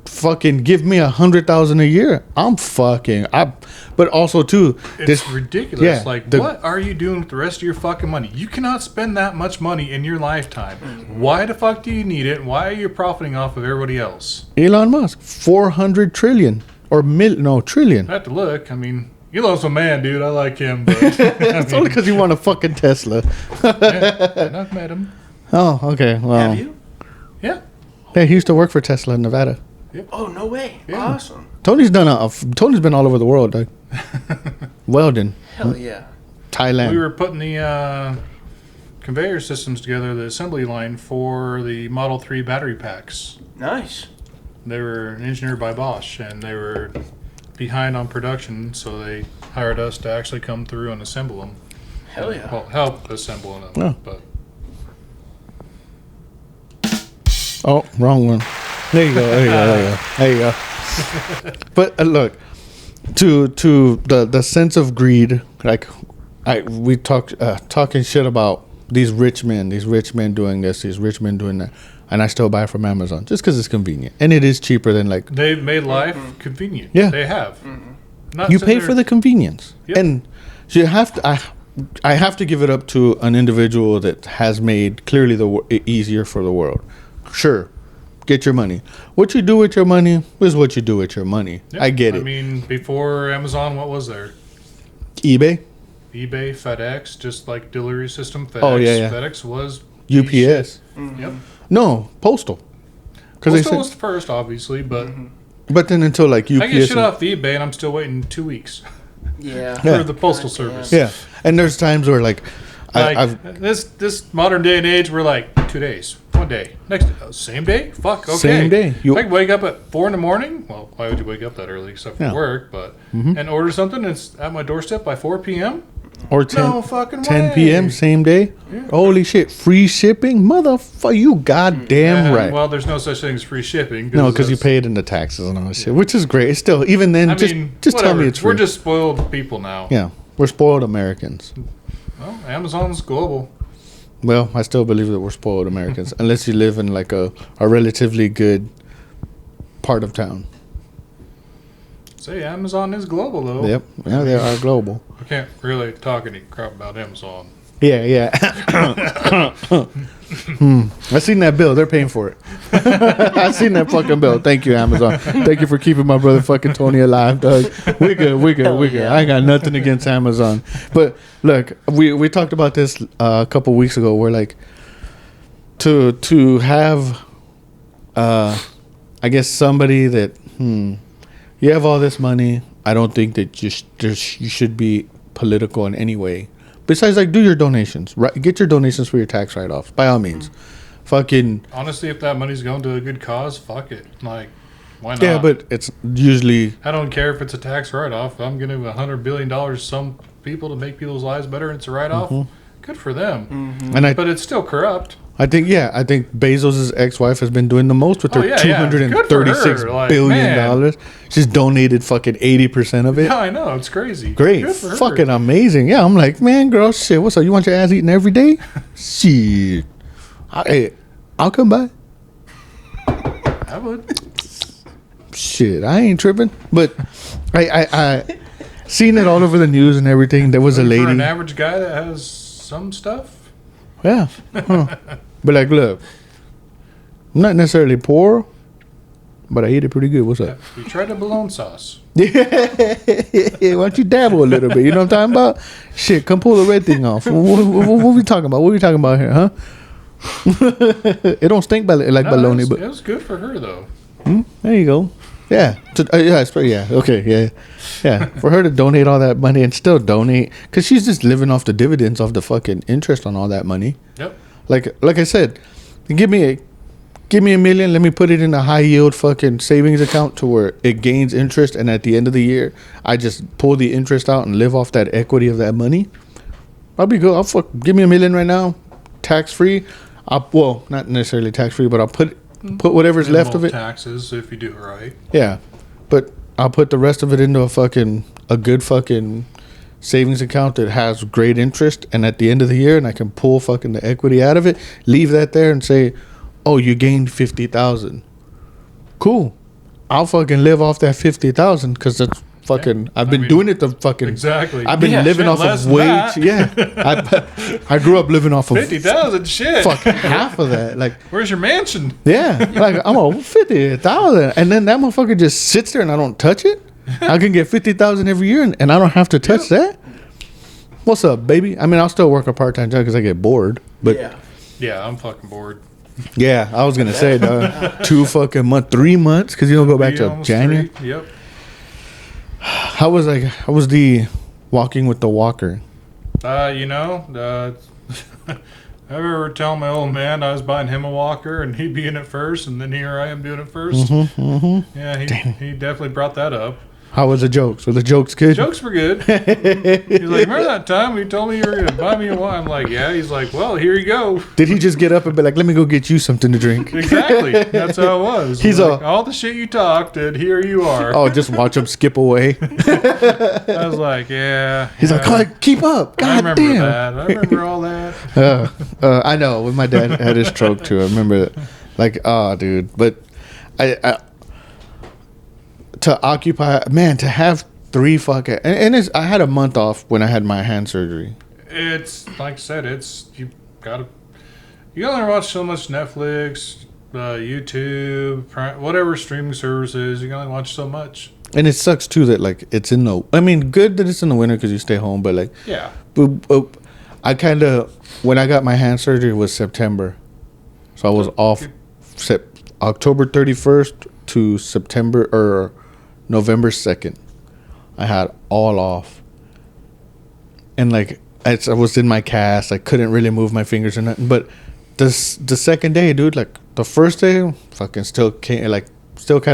fucking give me $100,000 a year. But also too, it's ridiculous. Yeah, like, what are you doing with the rest of your fucking money? You cannot spend that much money in your lifetime. Why the fuck do you need it? Why are you profiting off of everybody else? Elon Musk, 400 trillion trillion. I have to look. I mean, Elon's a man, dude. I like him. But, it's only because you want a fucking Tesla. Yeah, I've met him. Oh, okay. Well, have you? Yeah. Hey, he used to work for Tesla in Nevada. Yep. Oh, no way. Yeah. Awesome. Tony's been all over the world, Doug. Weldon. Hell yeah. Thailand. We were putting the conveyor systems together, the assembly line for the Model 3 battery packs. Nice. They were engineered by Bosch, and they were behind on production, so they hired us to actually come through and assemble them. Hell yeah. Well, help assemble them. Oh. But oh, wrong one. There you go. But look, to the sense of greed, like we talking shit about these rich men doing this, these rich men doing that, and I still buy from Amazon just because it's convenient and it is cheaper than like They've made life convenient. Yeah. They have. Not you sitting pay there- for the convenience. Yep. And so you have to I have to give it up to an individual that has made clearly it easier for the world. Sure, get your money. What you do with your money is what you do with your money. Yeah. I get it. I mean, before Amazon, what was there? eBay, eBay, FedEx, just like delivery system. FedEx. Oh, yeah. FedEx was UPS. Yep. No, postal. Because Postal was first, obviously, but but then until like UPS. I get shit off eBay and I'm still waiting 2 weeks Yeah. Yeah. for the postal service. Yeah, and there's times where like, Like I've this modern day and age, we're like 2 days, 1 day, next same day. Fuck, okay. Same day. If I could wake up at 4 a.m. Well, why would you wake up that early except for Yeah. work? But and order something and it's at my doorstep by 4 p.m. or 10, No fucking 10 way. p.m. same day. Yeah. Holy shit, free shipping, motherfucker! You goddamn And, right. Well, there's no such thing as free shipping. No, because you that's- paid in the taxes and all that shit, which is great. It's still, even then, I just mean, tell me whatever. it's free. We're just spoiled people now. Yeah, we're spoiled Americans. Well, Amazon's global. Well, I still believe that we're spoiled Americans, unless you live in like a relatively good part of town. Say Amazon is global though. Yep, yeah, they are global. I can't really talk any crap about Amazon. Yeah, yeah. I seen that bill. They're paying for it. I seen that fucking bill. Thank you, Amazon. Thank you for keeping my brother fucking Tony alive, dog. We good. We good. We good. I ain't got nothing against Amazon. But look, we talked about this a couple weeks ago. Where like to have, I guess somebody that you have all this money. I don't think that you should be political in any way. Besides, like, do your donations. Right, get your donations for your tax write-offs. By all means. Fucking... Honestly, if that money's going to a good cause, fuck it. Like, why not? Yeah, but it's usually... I don't care if it's a tax write-off. I'm giving $100 billion to some people to make people's lives better and it's a write-off. Good for them. And But it's still corrupt. I think Bezos' ex-wife has been doing the most with her yeah. Good for her. $236 Like, billion man. dollars. She's donated fucking 80% of it. Yeah, I know. It's crazy. Great. Good for her. Fucking amazing. Yeah, I'm like, man, girl, shit, what's up? You want your ass eaten every day? Shit. I'll come by. I would. Shit, I ain't tripping. But I seen it all over the news and everything. There was a For an lady. average guy that has some stuff. Yeah. Huh. But like, look, I'm not necessarily poor, but I eat it pretty good. What's up? You tried the bologna sauce. Yeah. Why don't you dabble a little bit? You know what I'm talking about? Shit, come pull the red thing off. What we talking about? What we talking about here, huh? It don't stink like bologna, but it was good for her though. there you go. Yeah. Yeah. Okay. Yeah. For her to donate all that money and still donate, because she's just living off the dividends of the fucking interest on all that money. Yep. Like I said, give me $1 million. Let me put it in a high yield fucking savings account to where it gains interest, and at the end of the year, I just pull the interest out and live off that equity of that money. I'll be good. Give me $1 million right now, tax free. Well, not necessarily tax free, but I'll put whatever's left of it. Taxes if you do it right. Yeah, but I'll put the rest of it into a good fucking savings account that has great interest, and at the end of the year, and I can pull fucking the equity out of it, leave that there, and say, "Oh, you gained 50,000. Cool. I'll fucking live off that 50,000 because that's fucking. I've been doing it the fucking exactly. I've been living shit, off less of than wage. that. Yeah, I grew up living off of 50,000. Shit. fuck half of that. Like, Where's your mansion? yeah, like I'm a 50,000, and then that motherfucker just sits there and I don't touch it. I can get 50,000 every year, and I don't have to touch that. What's up, baby? I mean, I'll still work a part-time job because I get bored. But Yeah, I'm fucking bored. yeah, I was gonna say, dog, 2 fucking months, 3 months, because you don't go back Be to almost January. 3. Yep. How was the walking with the walker? I remember telling my old man I was buying him a walker and he'd be in it first, and then here I am doing it first. Yeah, he definitely brought that up. How was the jokes? Were the jokes good? Jokes were good. He's like, remember that time you told me you were going to buy me a wine? I'm like, yeah. He's like, well, here you go. Did he just get up and be like, let me go get you something to drink? Exactly. That's how it was. He's like, all the shit you talked, and here you are. Oh, just watch him skip away. I was like, yeah. He's like, "Come on, keep up. God I remember damn. that. I remember all that. I know. When my dad had his stroke too, I remember that. Like, oh, dude. But I to occupy, man, to have 3 fucking... And it's, I had a month off when I had my hand surgery. It's, like I said, it's... You only watch so much Netflix, YouTube, whatever streaming services. You can only watch so much. And it sucks too that like it's in the... I mean, good that it's in the winter because you stay home, but like... Yeah. I kind of... When I got my hand surgery, it was September. So I was off October 31st to September or November 2nd. I had all off. And like I was in my cast. I couldn't really move my fingers or nothing. But the second day, dude, like the first day, fucking still kind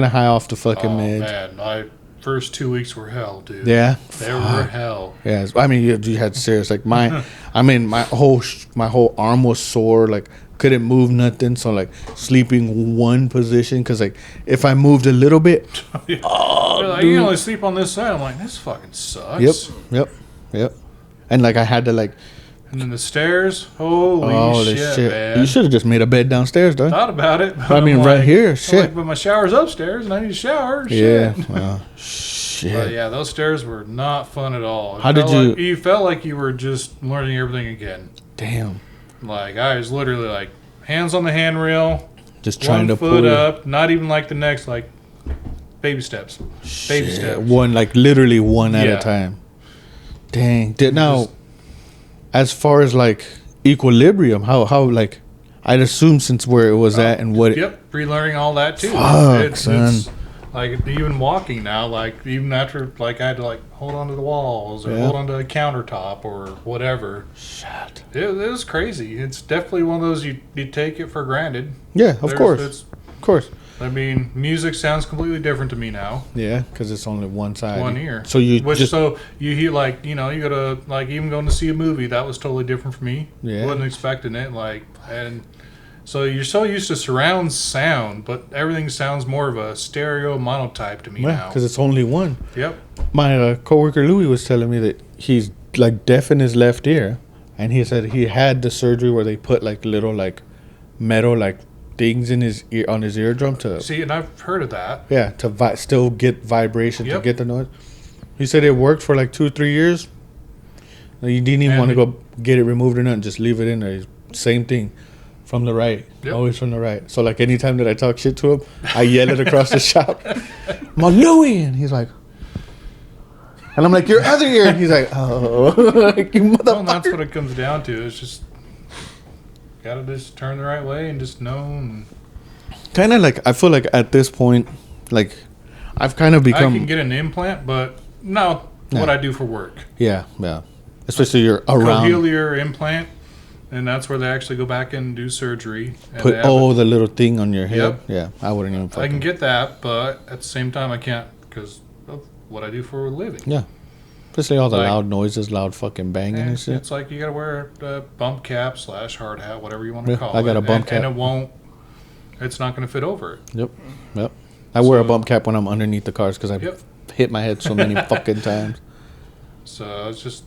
of high off the fucking meds. Man, my first 2 weeks were hell, dude. Yeah, they were hell. Yeah, I mean, you had serious like my whole arm was sore. Like couldn't move nothing. So like sleeping one position because like if I moved a little bit, like, you can only sleep on this side. I'm like, this fucking sucks. Yep. And like I had to like. And then the stairs, holy shit, man. You should have just made a bed downstairs, dog. Thought about it. I mean, right here, shit. But my shower's upstairs, and I need a shower. Yeah, shit. Shit. But yeah, those stairs were not fun at all. How did you... You felt like you were just learning everything again. Damn. Like, I was literally like, hands on the handrail. Just trying to pull foot up, not even like the next, like, baby steps. Baby steps. One, like, literally one at a time. Dang. Now... As far as like equilibrium, how like I'd assume since where it was at and what. Yep, relearning all that too. Fuck, son. It's like even walking now, like even after like I had to like hold onto the walls or hold onto a countertop or whatever. Shit. It was crazy. It's definitely one of those you take it for granted. Yeah, of course. I mean, music sounds completely different to me now. Yeah, because it's only one side. One ear. So you hear like, you go to like even going to see a movie, that was totally different for me. Yeah. Wasn't expecting it. Like, and so you're so used to surround sound, but everything sounds more of a stereo monotype to me now. Because it's only one. Yep. My coworker Louis was telling me that he's like deaf in his left ear, and he said he had the surgery where they put like little like metal like things in his ear on his eardrum to see, and I've heard of that. Yeah, to still get vibration to get the noise. He said it worked for like 2 or 3 years. You didn't even want to go get it removed or nothing. Just leave it in there. Same thing, from the right, always from the right. So like anytime that I talk shit to him, I yell it across the shop. I'm like, Louie, and he's like, and I'm like, your other ear, and he's like, oh, like, you motherfucker. Well, that's what it comes down to. It's just. Gotta just turn the right way and just know. And kind of like I feel like at this point, like I've kind of become. I can get an implant, but no, what I do for work. Yeah. Especially you're around. Cochlear implant, and that's where they actually go back and do surgery. And put the little thing on your head. Yep. Yeah, I wouldn't even. I can get that, but at the same time, I can't because of what I do for a living. Yeah. Especially all the loud noises, loud fucking banging and shit. It's like you gotta wear a bump cap / hard hat, whatever you want to call it. I got a bump cap. And it's not gonna fit over it. Yep. I wear a bump cap when I'm underneath the cars because I've hit my head so many fucking times. So it's just,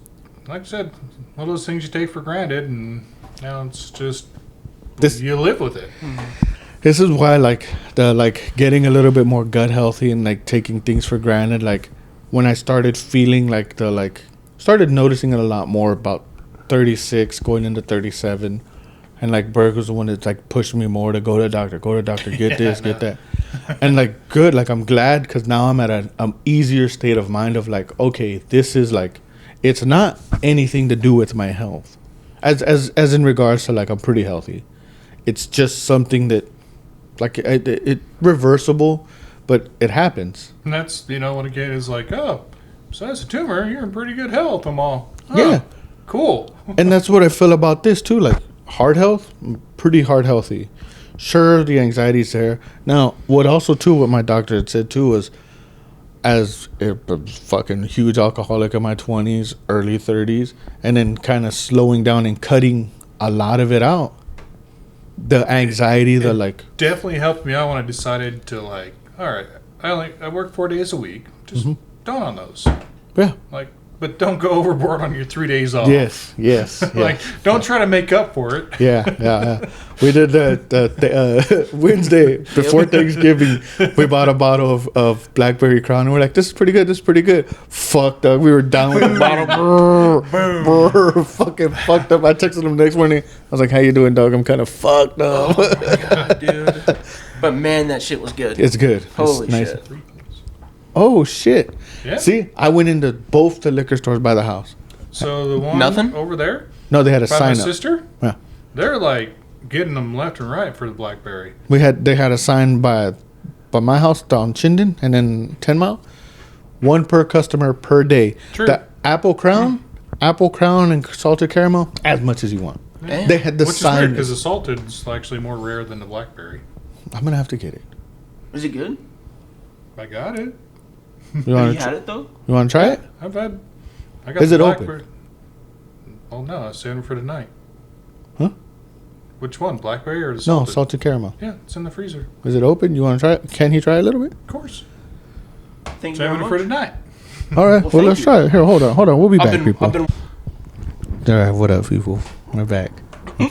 like I said, one of those things you take for granted, and now it's just, you live with it. This is why getting a little bit more gut healthy and like taking things for granted, like, when I started feeling started noticing it a lot more about 36 going into 37, and like Berg was the one that like pushed me more to go to the doctor, get this, get that, and like good, like I'm glad because now I'm at an easier state of mind of like, okay, this is like, it's not anything to do with my health, as in regards to like I'm pretty healthy, it's just something that like it reversible. But it happens. And that's, when a kid is like, oh, besides the tumor, you're in pretty good health. I'm all, yeah, cool. And that's what I feel about this too. Like heart health, I'm pretty heart healthy. Sure, the anxiety's there. Now, what my doctor had said too was, as a fucking huge alcoholic in my 20s, early 30s, and then kind of slowing down and cutting a lot of it out. The anxiety, definitely helped me out when I decided to like, all right, I work 4 days a week. Just don't on those. Yeah. Like, but don't go overboard on your 3 days off. Yes. Like, don't try to make up for it. Yeah. We did the Wednesday before Thanksgiving. We bought a bottle of Blackberry Crown, and we're like, this is pretty good. Fucked up. We were down with the bottle. Brr, fucking fucked up. I texted him the next morning. I was like, how you doing, dog? I'm kind of fucked up. Oh my God, dude. But man, that shit was good. It's good. Holy it's shit. Nice. Oh, shit. Yeah. See, I went into both the liquor stores by the house. So the one Nothing? over there, No, they had a by my sign up. sister, Yeah. they're like getting them left and right for the Blackberry. They had a sign by my house down Chinden and then 10 Mile. One per customer per day. True. The Apple Crown and salted caramel, as much as you want. Damn. They had the Which is weird sign. because the salted is actually more rare than the Blackberry. I'm gonna have to get it. Was it good? I got it. You Have want you had it though? to try it? I got Is the it open? Blackberry. Oh no, I saved it for tonight. Huh? Which one, Blackberry or the No, salted? salted caramel. Yeah, it's in the freezer. Is it open? You want to try it? Can he try a little bit? Of course. Thank you very Saving it for much. tonight. All right. Well, thank let's you. try it. Here, hold on. We'll be I've back, people. been All right. What up, people? We're back. We're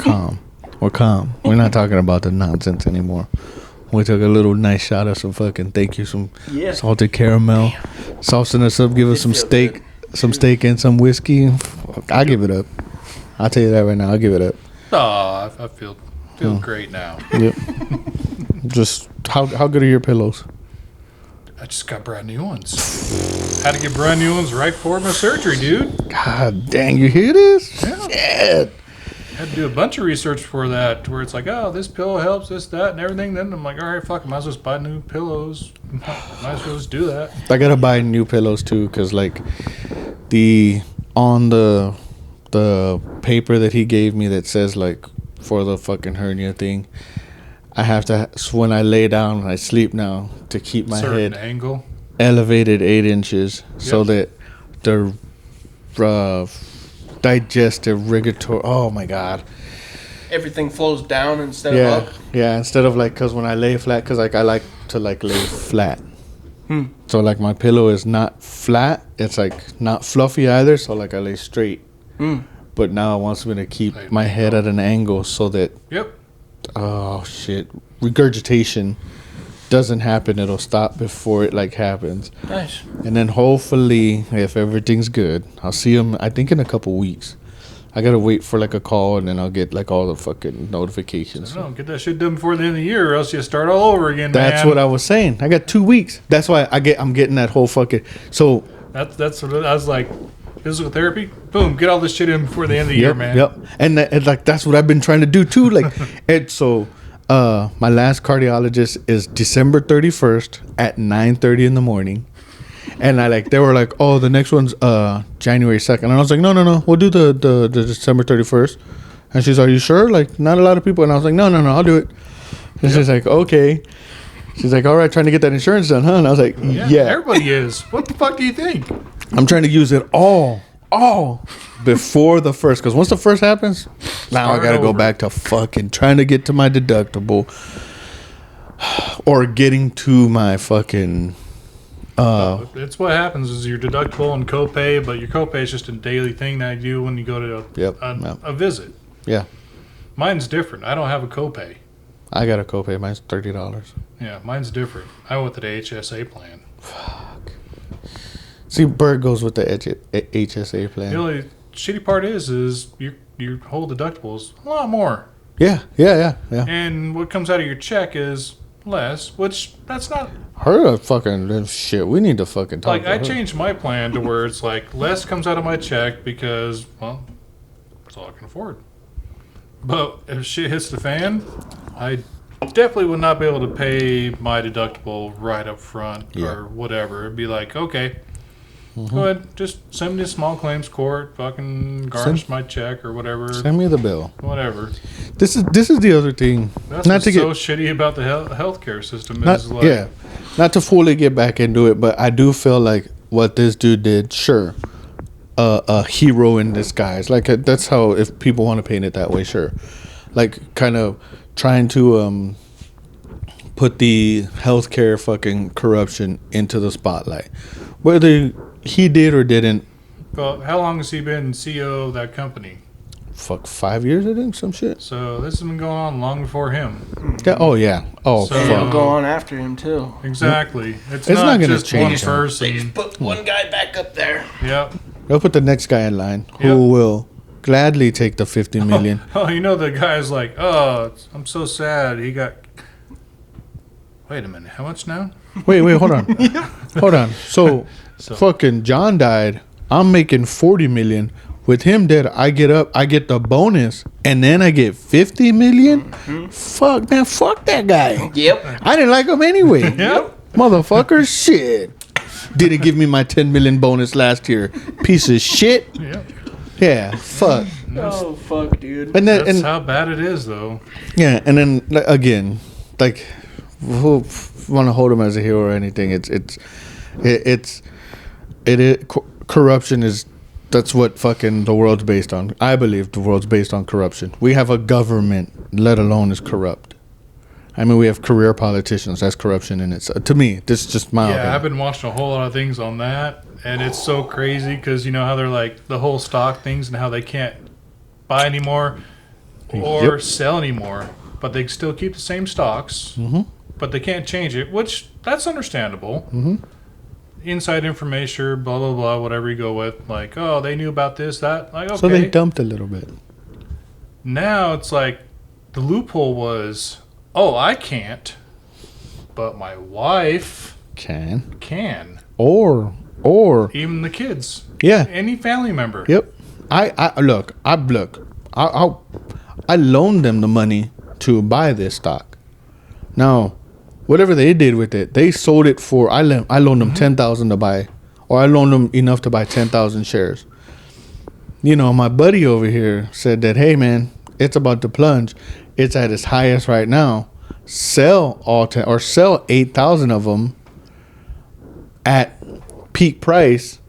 calm. We're not talking about the nonsense anymore. We took a little nice shot of some fucking some Yeah. salted caramel, saucing us up, give us some feel steak, and some whiskey. I'll give it up. I'll tell you that right now. I'll give it up. Oh, I feel great now. Yep. Just how good are your pillows? I just got brand new ones. Had to get brand new ones right before my surgery, dude. God dang, you hear this? Yeah. Shit. Had to do a bunch of research for that, where it's like, oh, this pillow helps, this, that, and everything. Then I'm like, all right, fuck, I might as well just buy new pillows. Might as well just do that. I gotta buy new pillows too, cause like on the paper that he gave me that says like for the fucking hernia thing, I have to when I lay down and I sleep now to keep my Certain head angle. elevated 8 inches so that the digestive rigatory. Oh my god. Everything flows down instead of up. Yeah. Instead of like, cause when I lay flat, cause like I like to like lay flat. So like my pillow is not flat. It's like not fluffy either. So like I lay straight. But now it wants me to keep my head at an angle so that oh shit, regurgitation doesn't happen. It'll stop before it like happens. Nice. And then hopefully, if everything's good, I'll see him. I think in a couple weeks. I gotta wait for like a call, and then I'll get like all the fucking notifications. No, get that shit done before the end of the year, or else you start all over again. That's man. what I was saying. I got 2 weeks. That's why I'm getting that whole fucking. So That's what I was like. Physical therapy, boom, get all this shit in before the end of the year, man. Yep. And like that's what I've been trying to do too. Like, and so my last cardiologist is December 31st at 9:30 in the morning. And they were like, oh, the next one's January 2nd. And I was like, no, we'll do the December 31st. And she's like, are you sure? Like, not a lot of people. And I was like, no, I'll do it. And she's like, okay. She's like, all right, trying to get that insurance done, huh? And I was like, yeah. Everybody is. What the fuck do you think? I'm trying to use it all before the first. Because once the first happens, now I got to go back to fucking trying to get to my deductible or getting to my fucking... It's what happens is your deductible and copay, but your copay is just a daily thing that you do when you go to a visit. Yeah. Mine's different. I don't have a copay. I got a copay. Mine's $30. Yeah, mine's different. I went to the HSA plan. Fuck. See, Bert goes with the HSA plan. The only shitty part is your whole deductible is a lot more. Yeah. And what comes out of your check is less, which that's not... Her fucking shit. We need to fucking talk Like, about I her. changed my plan to where it's like less comes out of my check because, well, that's all I can afford. But if shit hits the fan, I definitely would not be able to pay my deductible right up front or whatever. It'd be like, okay, Go ahead, just send me to small claims court, fucking garnish my check or whatever. Send me the bill. Whatever. This is the other thing. That's not what's to so get shitty about the healthcare system not, is like, yeah, not to fully get back into it, but I do feel like what this dude did, sure, a hero in disguise. Like that's how, if people want to paint it that way, sure. Like kind of trying to put the healthcare fucking corruption into the spotlight, whether he did or didn't. Well, how long has he been CEO of that company? Fuck, 5 years, I think, some shit. So this has been going on long before him. Yeah. Oh yeah. Oh So- And it'll fuck. go on after him too. Exactly. It's not not gonna just one change him. person. Put one guy back up there. Yep. They'll put the next guy in line who Yep. will gladly take the 50 million. Oh, you know the guy's like, oh, I'm so sad. He got. Wait a minute. How much now? Wait, hold on. Hold on. So, So- fucking John died. I'm making 40 million. With him dead, I get the bonus, and then I get 50 million? Fuck, man, fuck that guy. Yep. I didn't like him anyway. Yep. Motherfucker, shit. Didn't give me my 10 million bonus last year. Piece of shit. Yep. Yeah, fuck. Oh fuck, dude. And then, That's and how bad it is, though. yeah, and then like, again, like, who want to hold him as a hero or anything? Corruption is. That's what fucking the world's based on. I believe the world's based on corruption. We have a government, let alone is corrupt. I mean, we have career politicians. That's corruption in it. So, to me, this is just my Yeah, opinion. I've been watching a whole lot of things on that, and it's so crazy because you know how they're like the whole stock things and how they can't buy anymore or Yep. sell anymore, but they still keep the same stocks, but they can't change it, which that's understandable. Inside information, blah blah blah, whatever you go with, like, oh, they knew about this, that, like, okay. So they dumped a little bit. Now it's like the loophole was, oh, I can't, but my wife can. Or Even the kids. yeah. Any family member. Yep. I loaned them the money to buy this stock. Now, whatever they did with it, they sold it for. I loaned them 10,000 to buy, or I loaned them enough to buy 10,000 shares. You know, my buddy over here said that, hey man, it's about to plunge. It's at its highest right now. Sell all 10 or sell 8,000 of them at peak price.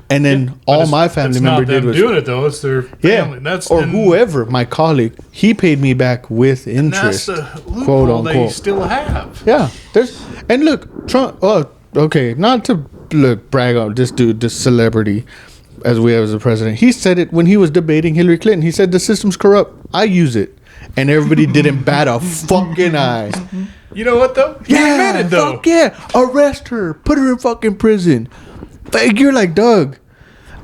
And then But all it's- my family it's member not did them was doing it though. It's their family. That's or and whoever, my colleague, he paid me back with That's interest, the quote loophole they unquote. still have. Yeah, there's and look, Trump. Oh, okay, not to brag on this dude, this celebrity, as we have as a president. He said it when he was debating Hillary Clinton. He said the system's corrupt. I use it, and everybody didn't bat a fucking eye. You know what though? He admitted though. Fuck yeah, arrest her, put her in fucking prison. Like, you're like, Doug.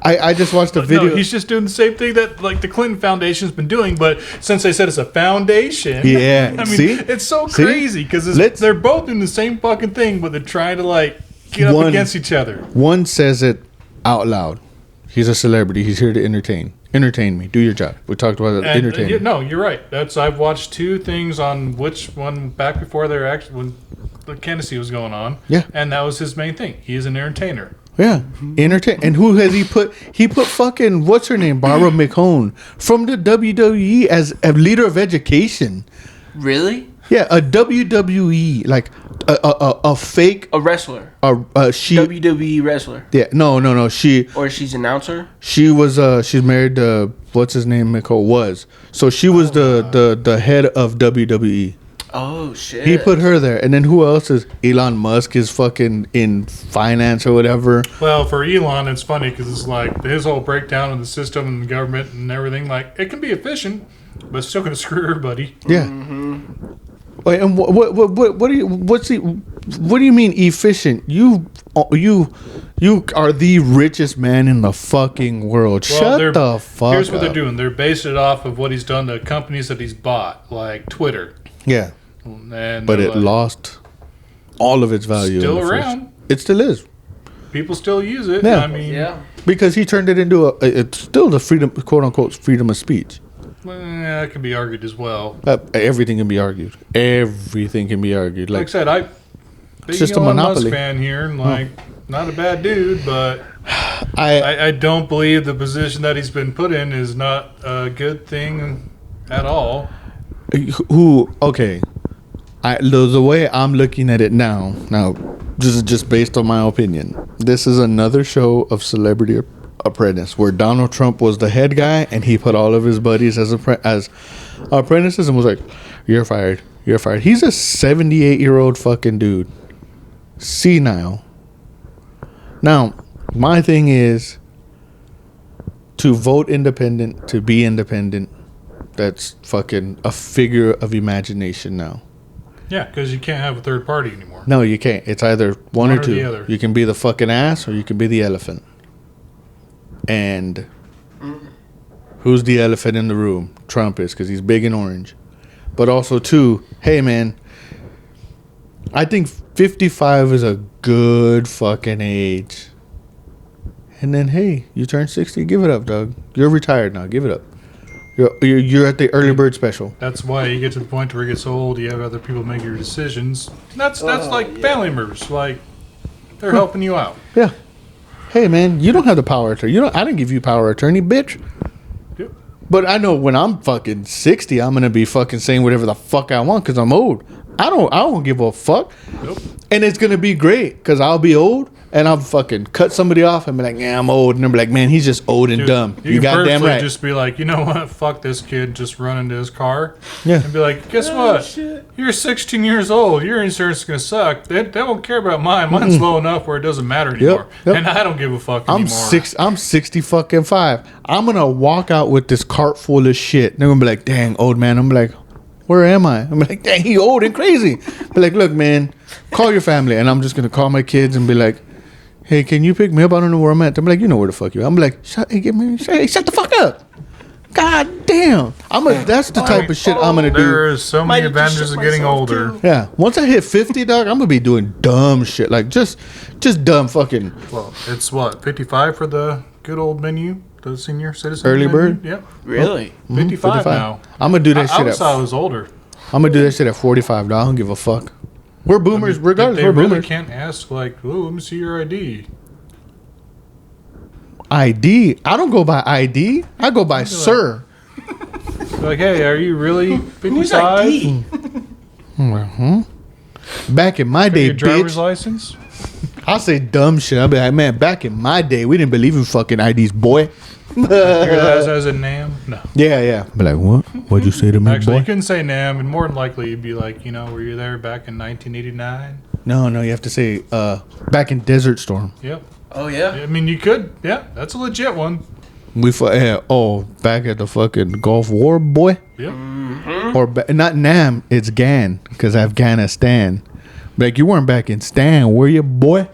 I just watched a video. No, he's just doing the same thing that like the Clinton Foundation's been doing, but since they said it's a foundation, Yeah, I mean, see? it's so See? crazy because they're both doing the same fucking thing, but they're trying to like get up One- against each other. One says it out loud. He's a celebrity. He's here to entertain. Entertain me. Do your job. We talked about it. And, Entertain. yeah, no, you're right. I've watched two things on which one back before they were actually when the candidacy was going on. Yeah. And that was his main thing. He is an entertainer. Yeah, entertain. And who has he put? He put fucking what's her name, Barbara McCone from the WWE as a leader of education. Really? Yeah, a WWE like a fake. A wrestler. She WWE wrestler. yeah no she Or she's announcer. she's married to what's his name McCone was so she was the head of WWE. Oh shit. He put her there, and then who else is Elon Musk is fucking in finance or whatever. Well, for Elon, it's funny because it's like his whole breakdown of the system and the government and everything. Like, it can be efficient, but it's still going to screw everybody. Yeah. Wait, and what do you mean efficient? You are the richest man in the fucking world. Well, Shut the fuck Here's what up. they're doing. They're basing it off of what he's done to companies that he's bought, like Twitter. Yeah, And but they're it like, lost all of its value. Still in the first- around. It still is People still use it. Yeah. I mean, Yeah. because he turned it into it's still the freedom, quote unquote, freedom of speech. that can be argued as well. Everything can be argued. Everything can be argued. Like I Like said, big just a Elon Musk monopoly. fan here, and like not a bad dude, but I don't believe the position that he's been put in is not a good thing at all. Okay. The way I'm looking at it now, just based on my opinion, this is another show of Celebrity Apprentice where Donald Trump was the head guy and he put all of his buddies as apprentices and was like, "You're fired. You're fired." He's a 78-year-old fucking dude, senile. Now, my thing is to vote independent, to be independent. That's fucking a figure of imagination now. Yeah, because you can't have a third party anymore. No, you can't. It's either one or two. The other. You can be the fucking ass or you can be the elephant. And who's the elephant in the room? Trump is, because he's big and orange. But also, too, hey, man, I think 55 is a good fucking age. And then, hey, you turn 60, give it up, dog. You're retired now. Give it up. You're at the early bird special. That's why you get to the point where you get so old, you have other people make your decisions. That's like family members. Like, they're helping you out. Yeah. Hey, man, you don't have the power attorney. I didn't give you power attorney, bitch. Yep. But I know when I'm fucking 60, I'm gonna be fucking saying whatever the fuck I want because I'm old. I don't give a fuck. Nope. And it's gonna be great because I'll be old and I'll fucking cut somebody off and be like, "Yeah, I'm old," and they'll be like, "Man, he's just old and Dude, dumb." You goddamn right. Just be like, you know what? Fuck this kid. Just run into his car. Yeah. And be like, guess what? Shit. You're 16 years old. Your insurance is gonna suck. They won't care about mine. Mine's low enough where it doesn't matter anymore. Yep. And I don't give a fuck anymore. I'm 60 fucking 5. I'm gonna walk out with this cart full of shit. They're gonna be like, "Dang, old man." I'm like, "Where am I?" I'm like, "Dang, he old and crazy." Be like, "Look, man, call your family." And I'm just gonna call my kids and be like, "Hey, can you pick me up? I don't know where I'm at." I'm like, "You know where the fuck you are." I'm like, shut the fuck up. God damn. That's the type of shit I'm gonna do. There is so many advantages of getting older. Yeah. Once I hit 50, dog, I'm gonna be doing dumb shit. Like just dumb fucking. Well, it's what, 55 for the good old menu? The senior citizen early menu? bird? Yep. Really? 55 now. I'm gonna do that shit I thought I was older. I'm gonna do that shit at 45, dog. I don't give a fuck. We're boomers, regardless. They We're really boomers. can't ask, like, "Oh, let me see your ID." ID? I don't go by ID. I go by sir. Like, hey, are you really 55? Who's ID? Back in my day, Your driver's bitch. license? I'll say dumb shit. I'll be like, "Man, back in my day, we didn't believe in fucking IDs, boy." Your last as a NAM? No. Yeah. Be like, "What? What'd you say to me, Actually, you boy?" couldn't say NAM, and more than likely, you'd be like, you know, were you there back in 1989? No, you have to say back in Desert Storm. Yep. Oh, yeah? I mean, you could. Yeah, that's a legit one. Back at the fucking Gulf War, boy. Yep. Or not Nam, it's Gan, because Afghanistan. Like, you weren't back in Stan, were you, boy?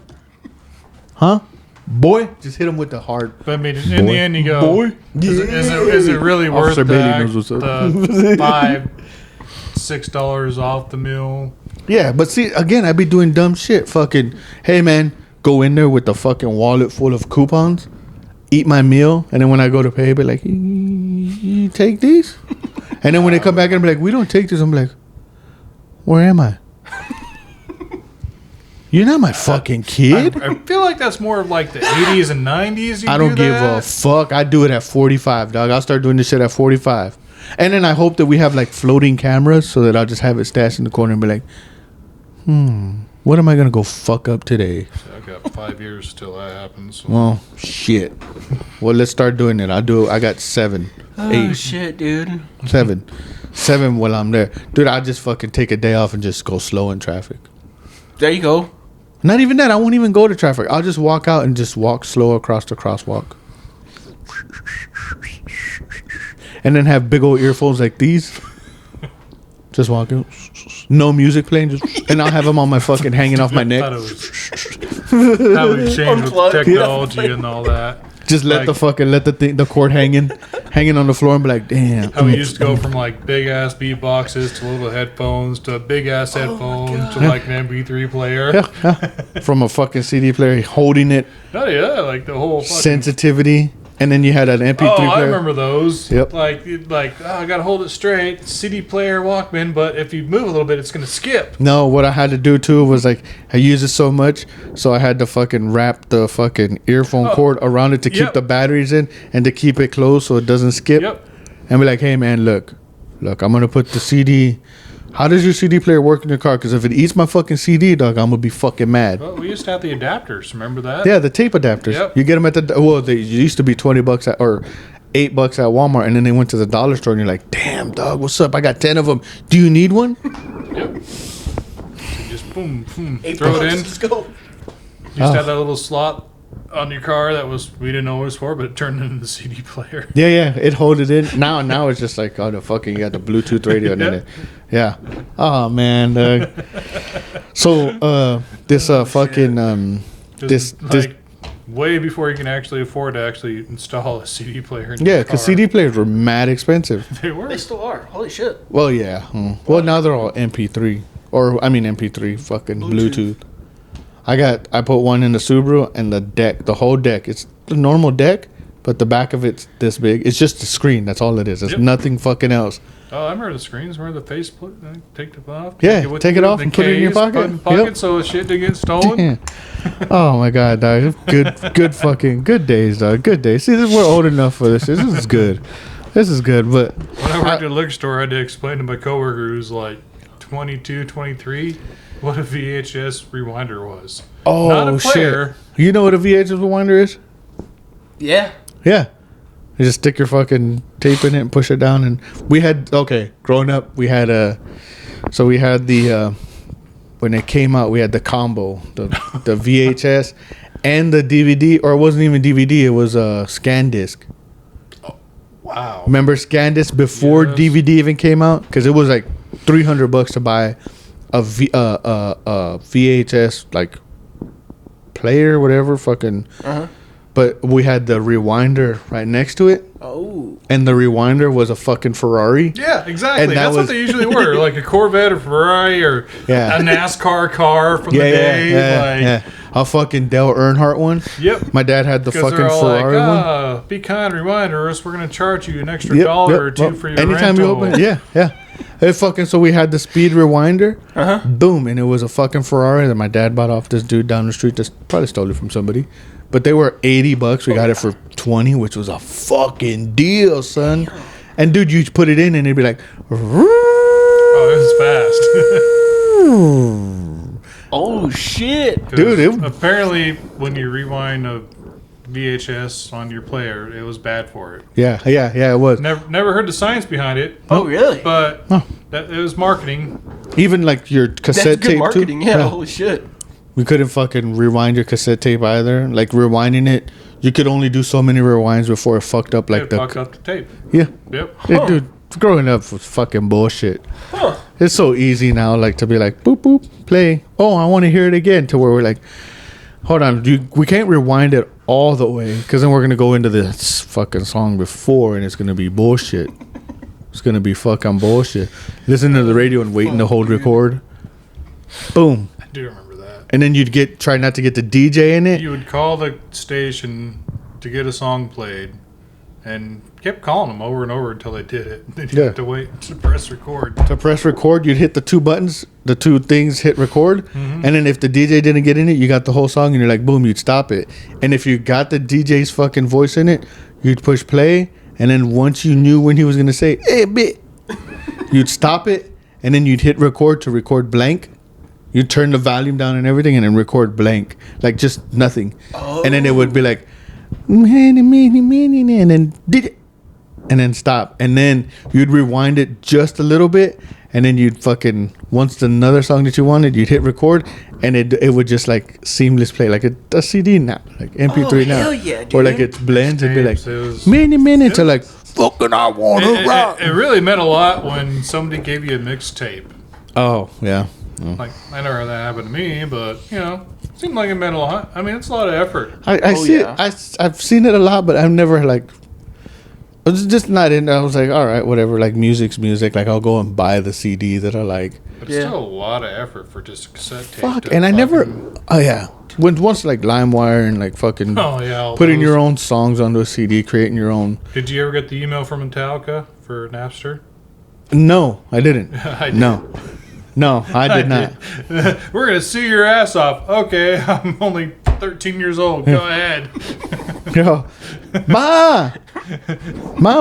Huh? Boy? Just hit him with the hard. But I mean, in the end, you go, boy. Is it really worth Officer Bailey knows what's up. the $5-6 off the meal? Yeah, but see, again, I be doing dumb shit. Fucking, hey, man, go in there with the fucking wallet full of coupons, eat my meal, and then when I go to pay, be like, you take these? And then when they come back and be like, we don't take this, I'm like, where am I? You're not my fucking kid. I feel like that's more of like the 80s and 90s. I don't give a fuck. I do it at 45, dog. I'll start doing this shit at 45. And then I hope that we have like floating cameras so that I'll just have it stashed in the corner and be like, what am I going to go fuck up today? I got 5 years till that happens. So. Well, shit. Well, let's start doing it. I got 7, 8. Oh, shit, dude. 7 while I'm there. Dude, I'll just fucking take a day off and just go slow in traffic. There you go. Not even that. I won't even go to traffic. I'll just walk out and just walk slow across the crosswalk. And then have big old earphones like these. Just walking. No music playing. And I'll have them on my fucking hanging off my neck. How we change with technology and all that. Just let the cord hanging on the floor and be like, damn. How we used to go from like big ass beatboxes to little headphones to a big ass headphone to like an MP3 player. From a fucking CD player, holding it. Oh yeah, like the whole fucking Sensitivity. And then you had an MP3 player. I remember those. Yep. Like I gotta hold it straight. CD player, Walkman, but if you move a little bit, it's gonna skip. No, what I had to do too was like I use it so much, so I had to fucking wrap the fucking earphone cord around it to keep the batteries in and to keep it closed so it doesn't skip. Yep. And be like, hey man, look, I'm gonna put the CD. How does your CD player work in your car? Because if it eats my fucking CD, dog, I'm gonna be fucking mad. Well, we used to have the adapters. Remember that? Yeah, the tape adapters. Yep. You get them at they used to be $20 or $8 at Walmart, and then they went to the dollar store, and you're like, damn, dog, what's up? I got 10 of them. Do you need one? Yep. So just boom, boom, $8, throw it in. let's go. You used to have that little slot on your car that we didn't know what it was for, but it turned into the CD player. Yeah, it hold it in. Now it's just like, oh, the fucking, you got the Bluetooth radio in it. Yeah. Oh, man. So, this fucking, this way before you can actually afford to actually install a CD player in yeah, your car. because CD players were mad expensive. They were. They still are. Holy shit. Well, yeah. Well, now they're all MP3. MP3 fucking Bluetooth. I put one in the Subaru and the whole deck. It's the normal deck, but the back of it's this big. It's just the screen. That's all it is. It's nothing fucking else. Oh, I remember the screens. Remember the face plate? Take it off. Yeah, take it off and put it in your pocket. Put it in the pocket Yep. so shit didn't get stolen. Yeah. Oh my god, dog. Good fucking good days, dog. Good days. See, we're old enough for this. This is good. This is good, but When I worked at a liquor store, I had to explain to my coworker who's like 22, 23, what a VHS rewinder was. oh Not a player. shit. You know what a VHS rewinder is? Yeah. Yeah. You just stick your fucking tape in it and push it down. And we had, growing up, we had when it came out, we had the combo, the VHS and the DVD, or it wasn't even DVD, it was a scan disc. Wow. Remember scan disc before Yes. DVD even came out? Because it was like $300 to buy a VHS like player, whatever, fucking. But we had the rewinder right next to it, Oh. and the rewinder was a fucking Ferrari. Yeah, exactly. And that That's was- what they usually were, like a Corvette or Ferrari or Yeah. a NASCAR car from the day. Yeah. A fucking Dale Earnhardt one. Yep. My dad had the Because fucking they're all Ferrari one. like, be kind, reminder us. We're going to charge you an extra $1 or $2 Well, for your anytime rental. you open it, yeah. It fucking, so we had the speed rewinder. Boom, and it was a fucking Ferrari that my dad bought off this dude down the street that probably stole it from somebody. But they were $80. We got it for 20, which was a fucking deal, son. And dude, you put it in and it'd be like, Oh, it was fast. Oh, shit. Dude, apparently when you rewind a VHS on your player, it was bad for it. yeah, it was. Never heard the science behind it. Oh, really? But Oh. it was marketing. Even like your That's cassette good tape marketing. too. Yeah, holy shit. We couldn't fucking rewind your cassette tape either. Like rewinding it, you could only do so many rewinds before it fucked up. Like It fucked up the tape. yeah, Yep. Yeah, dude. Growing up was fucking bullshit. Huh. It's so easy now, like to be like boop boop play. Oh, I want to hear it again. To where we're like, hold on, we can't rewind it all the way because then we're gonna go into this fucking song before and it's gonna be bullshit. It's gonna be fucking bullshit. Listen to the radio and waiting to hold record. Boom. I do remember that. And then you'd try not to get the DJ in it. You would call the station to get a song played and kept calling them over and over until they did it. Then you Yeah. have to wait to press record. To press record, you'd hit the two buttons, the two things hit record, and then if the DJ didn't get in it, you got the whole song, and you're like, boom, you'd stop it. And if you got the DJ's fucking voice in it, you'd push play, and then once you knew when he was gonna say, hey, bit, you'd stop it, and then you'd hit record to record blank. You'd turn the volume down and everything, and then record blank, like just nothing. And then it would be like, and then did it. And then stop. And then you'd rewind it just a little bit. And then you'd fucking, once another song that you wanted, you'd hit record. And it would just like seamless play. Like a CD now. Like MP3 now. hell yeah, Or dude. like it blends and be like, Tapes, it was- many minutes. Or like, fucking I want to rock. It really meant a lot when somebody gave you a mixtape. Oh, yeah. Oh. Like, I never had that happen to me, but, seemed like it meant a lot. I mean, it's a lot of effort. I Oh, see yeah. it. I've seen it a lot, but I've never like. I was just not in. I was like, all right, whatever. Like music's music. Like I'll go and buy the CD that I like. But it's still a lot of effort for just a cassette tape. Fuck, and I never. Oh yeah, once like LimeWire and like fucking. Oh yeah, putting your own songs onto a CD, creating your own. Did you ever get the email from Metallica for Napster? No, I didn't. I did. No, I did not. We're gonna sue your ass off. Okay, I'm only 13 years old. Go ahead. Yo, Ma,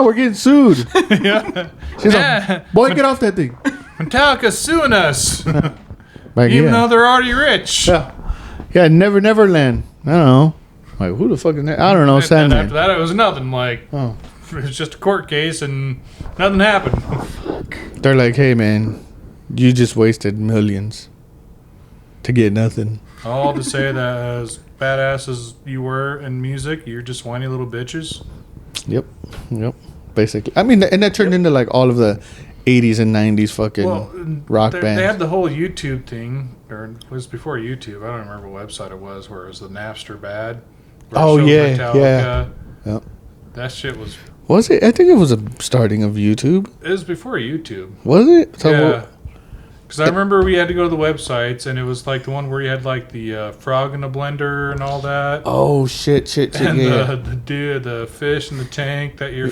we're getting sued. Yeah. She's like, boy, get off that thing. Metallica's suing us, Like, even though they're already rich. Yeah, Neverland. I don't know. Like, who the fuck is that? I don't know. And Sandman. after that, it was nothing. Like, Oh. it was just a court case, and nothing happened. They're like, hey, man, you just wasted millions to get nothing. All to say that as badass as you were in music, you're just whiny little bitches. Yep. Basically. I mean, and that turned into like all of the 80s and 90s fucking rock bands. They had the whole YouTube thing, or it was before YouTube. I don't remember what website it was, where it was the Napster bad. Oh, yeah. Yep. That shit was... Was it? I think it was a starting of YouTube. It was before YouTube. Was it? So Yeah. Because I remember we had to go to the websites, and it was like the one where you had like the frog in a blender and all that. Oh, shit. And Yeah. the fish in the tank that you're...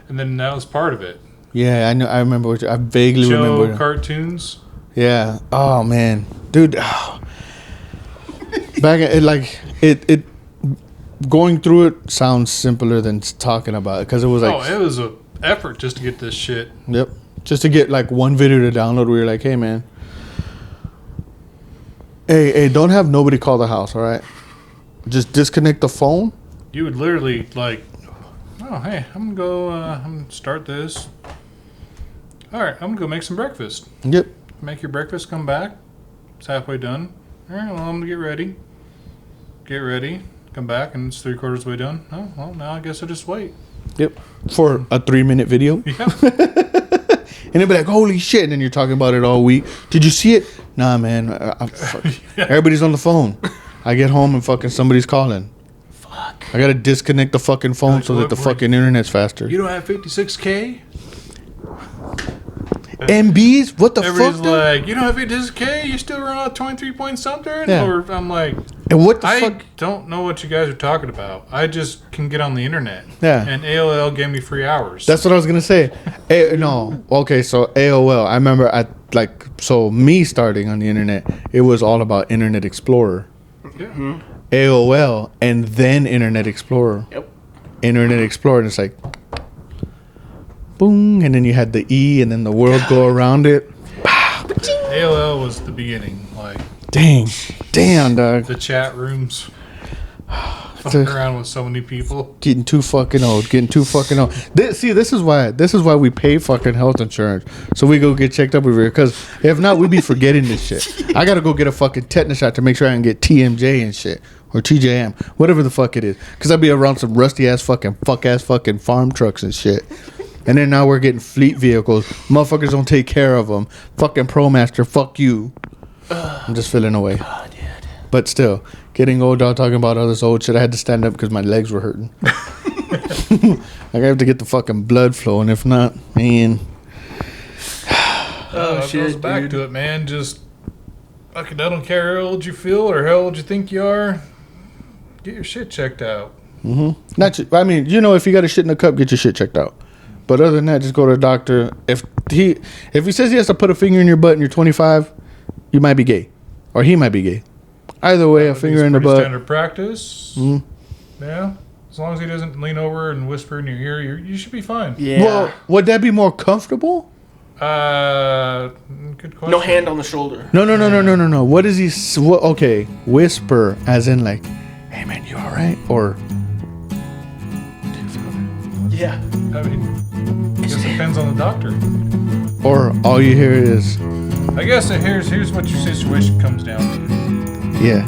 And then that was part of it. Yeah, I know. I remember. I vaguely remember. Joe cartoons. Yeah. Oh man, dude. Oh. Back at it going through it sounds simpler than talking about it because it was like. It was a effort just to get this shit. Yep. Just to get like one video to download, we were like, hey man. Hey, don't have nobody call the house, all right? Just disconnect the phone. You would literally like, oh hey, I'm gonna start this. All right, I'm gonna go make some breakfast. Yep. Make your breakfast, come back. It's halfway done. All right, well, I'm gonna get ready. Get ready, come back, and it's 3/4 way done. Oh, well, now I guess I'll just wait. Yep. For a 3-minute video. Yeah. And they'll be like, holy shit. And then you're talking about it all week. Did you see it? Nah, man. Everybody's on the phone. I get home and fucking somebody's calling. Fuck. I got to disconnect the fucking phone so that the fucking internet's faster. You don't have 56K? MBs? What the Everybody's fuck? like, you don't have 56K? You still run out 23 point something? Yeah. Or I'm like, And what the I fuck? don't know what you guys are talking about. I just can get on the internet. Yeah. And AOL gave me free hours. That's what I was going to say. No. Okay, so AOL. I remember me starting on the internet, it was all about Internet Explorer. Yeah. Mm-hmm. AOL and then Internet Explorer. Yep. Internet Explorer, and it's like, boom, and then you had the E, and then the world go around it. AOL was the beginning. Like, Damn, dog. the chat rooms. Fucking around with so many people. Getting too fucking old. This is why we pay fucking health insurance, so we go get checked up over here. Because if not, we'd be forgetting this shit. I gotta go get a fucking tetanus shot to make sure I can get TMJ and shit, or TJM, whatever the fuck it is. Because I'd be around some rusty ass fucking farm trucks and shit. And then now we're getting fleet vehicles. Motherfuckers don't take care of them. Fucking ProMaster, fuck you. I'm just feeling away. God, dude. But still, getting old, dog, talking about all this old shit. I had to stand up because my legs were hurting. I have to get the fucking blood flowing. If not, man. It goes back to it, man. Just fucking, I don't care how old you feel or how old you think you are. Get your shit checked out. Mm-hmm. I mean, if you got a shit in a cup, get your shit checked out. But other than that, just go to a doctor. If he says he has to put a finger in your butt and you're 25, you might be gay, or he might be gay. Either way, a finger in the butt. Standard practice. Mm-hmm. Yeah, as long as he doesn't lean over and whisper in your ear, you should be fine. Yeah. Well, would that be more comfortable? Good question. No hand on the shoulder. No. What is he? Okay, whisper, as in like, "Hey man, you all right?" Or, Yeah. I mean, I guess it depends on the doctor. or all you hear is, I guess here's what your situation comes down to. yeah.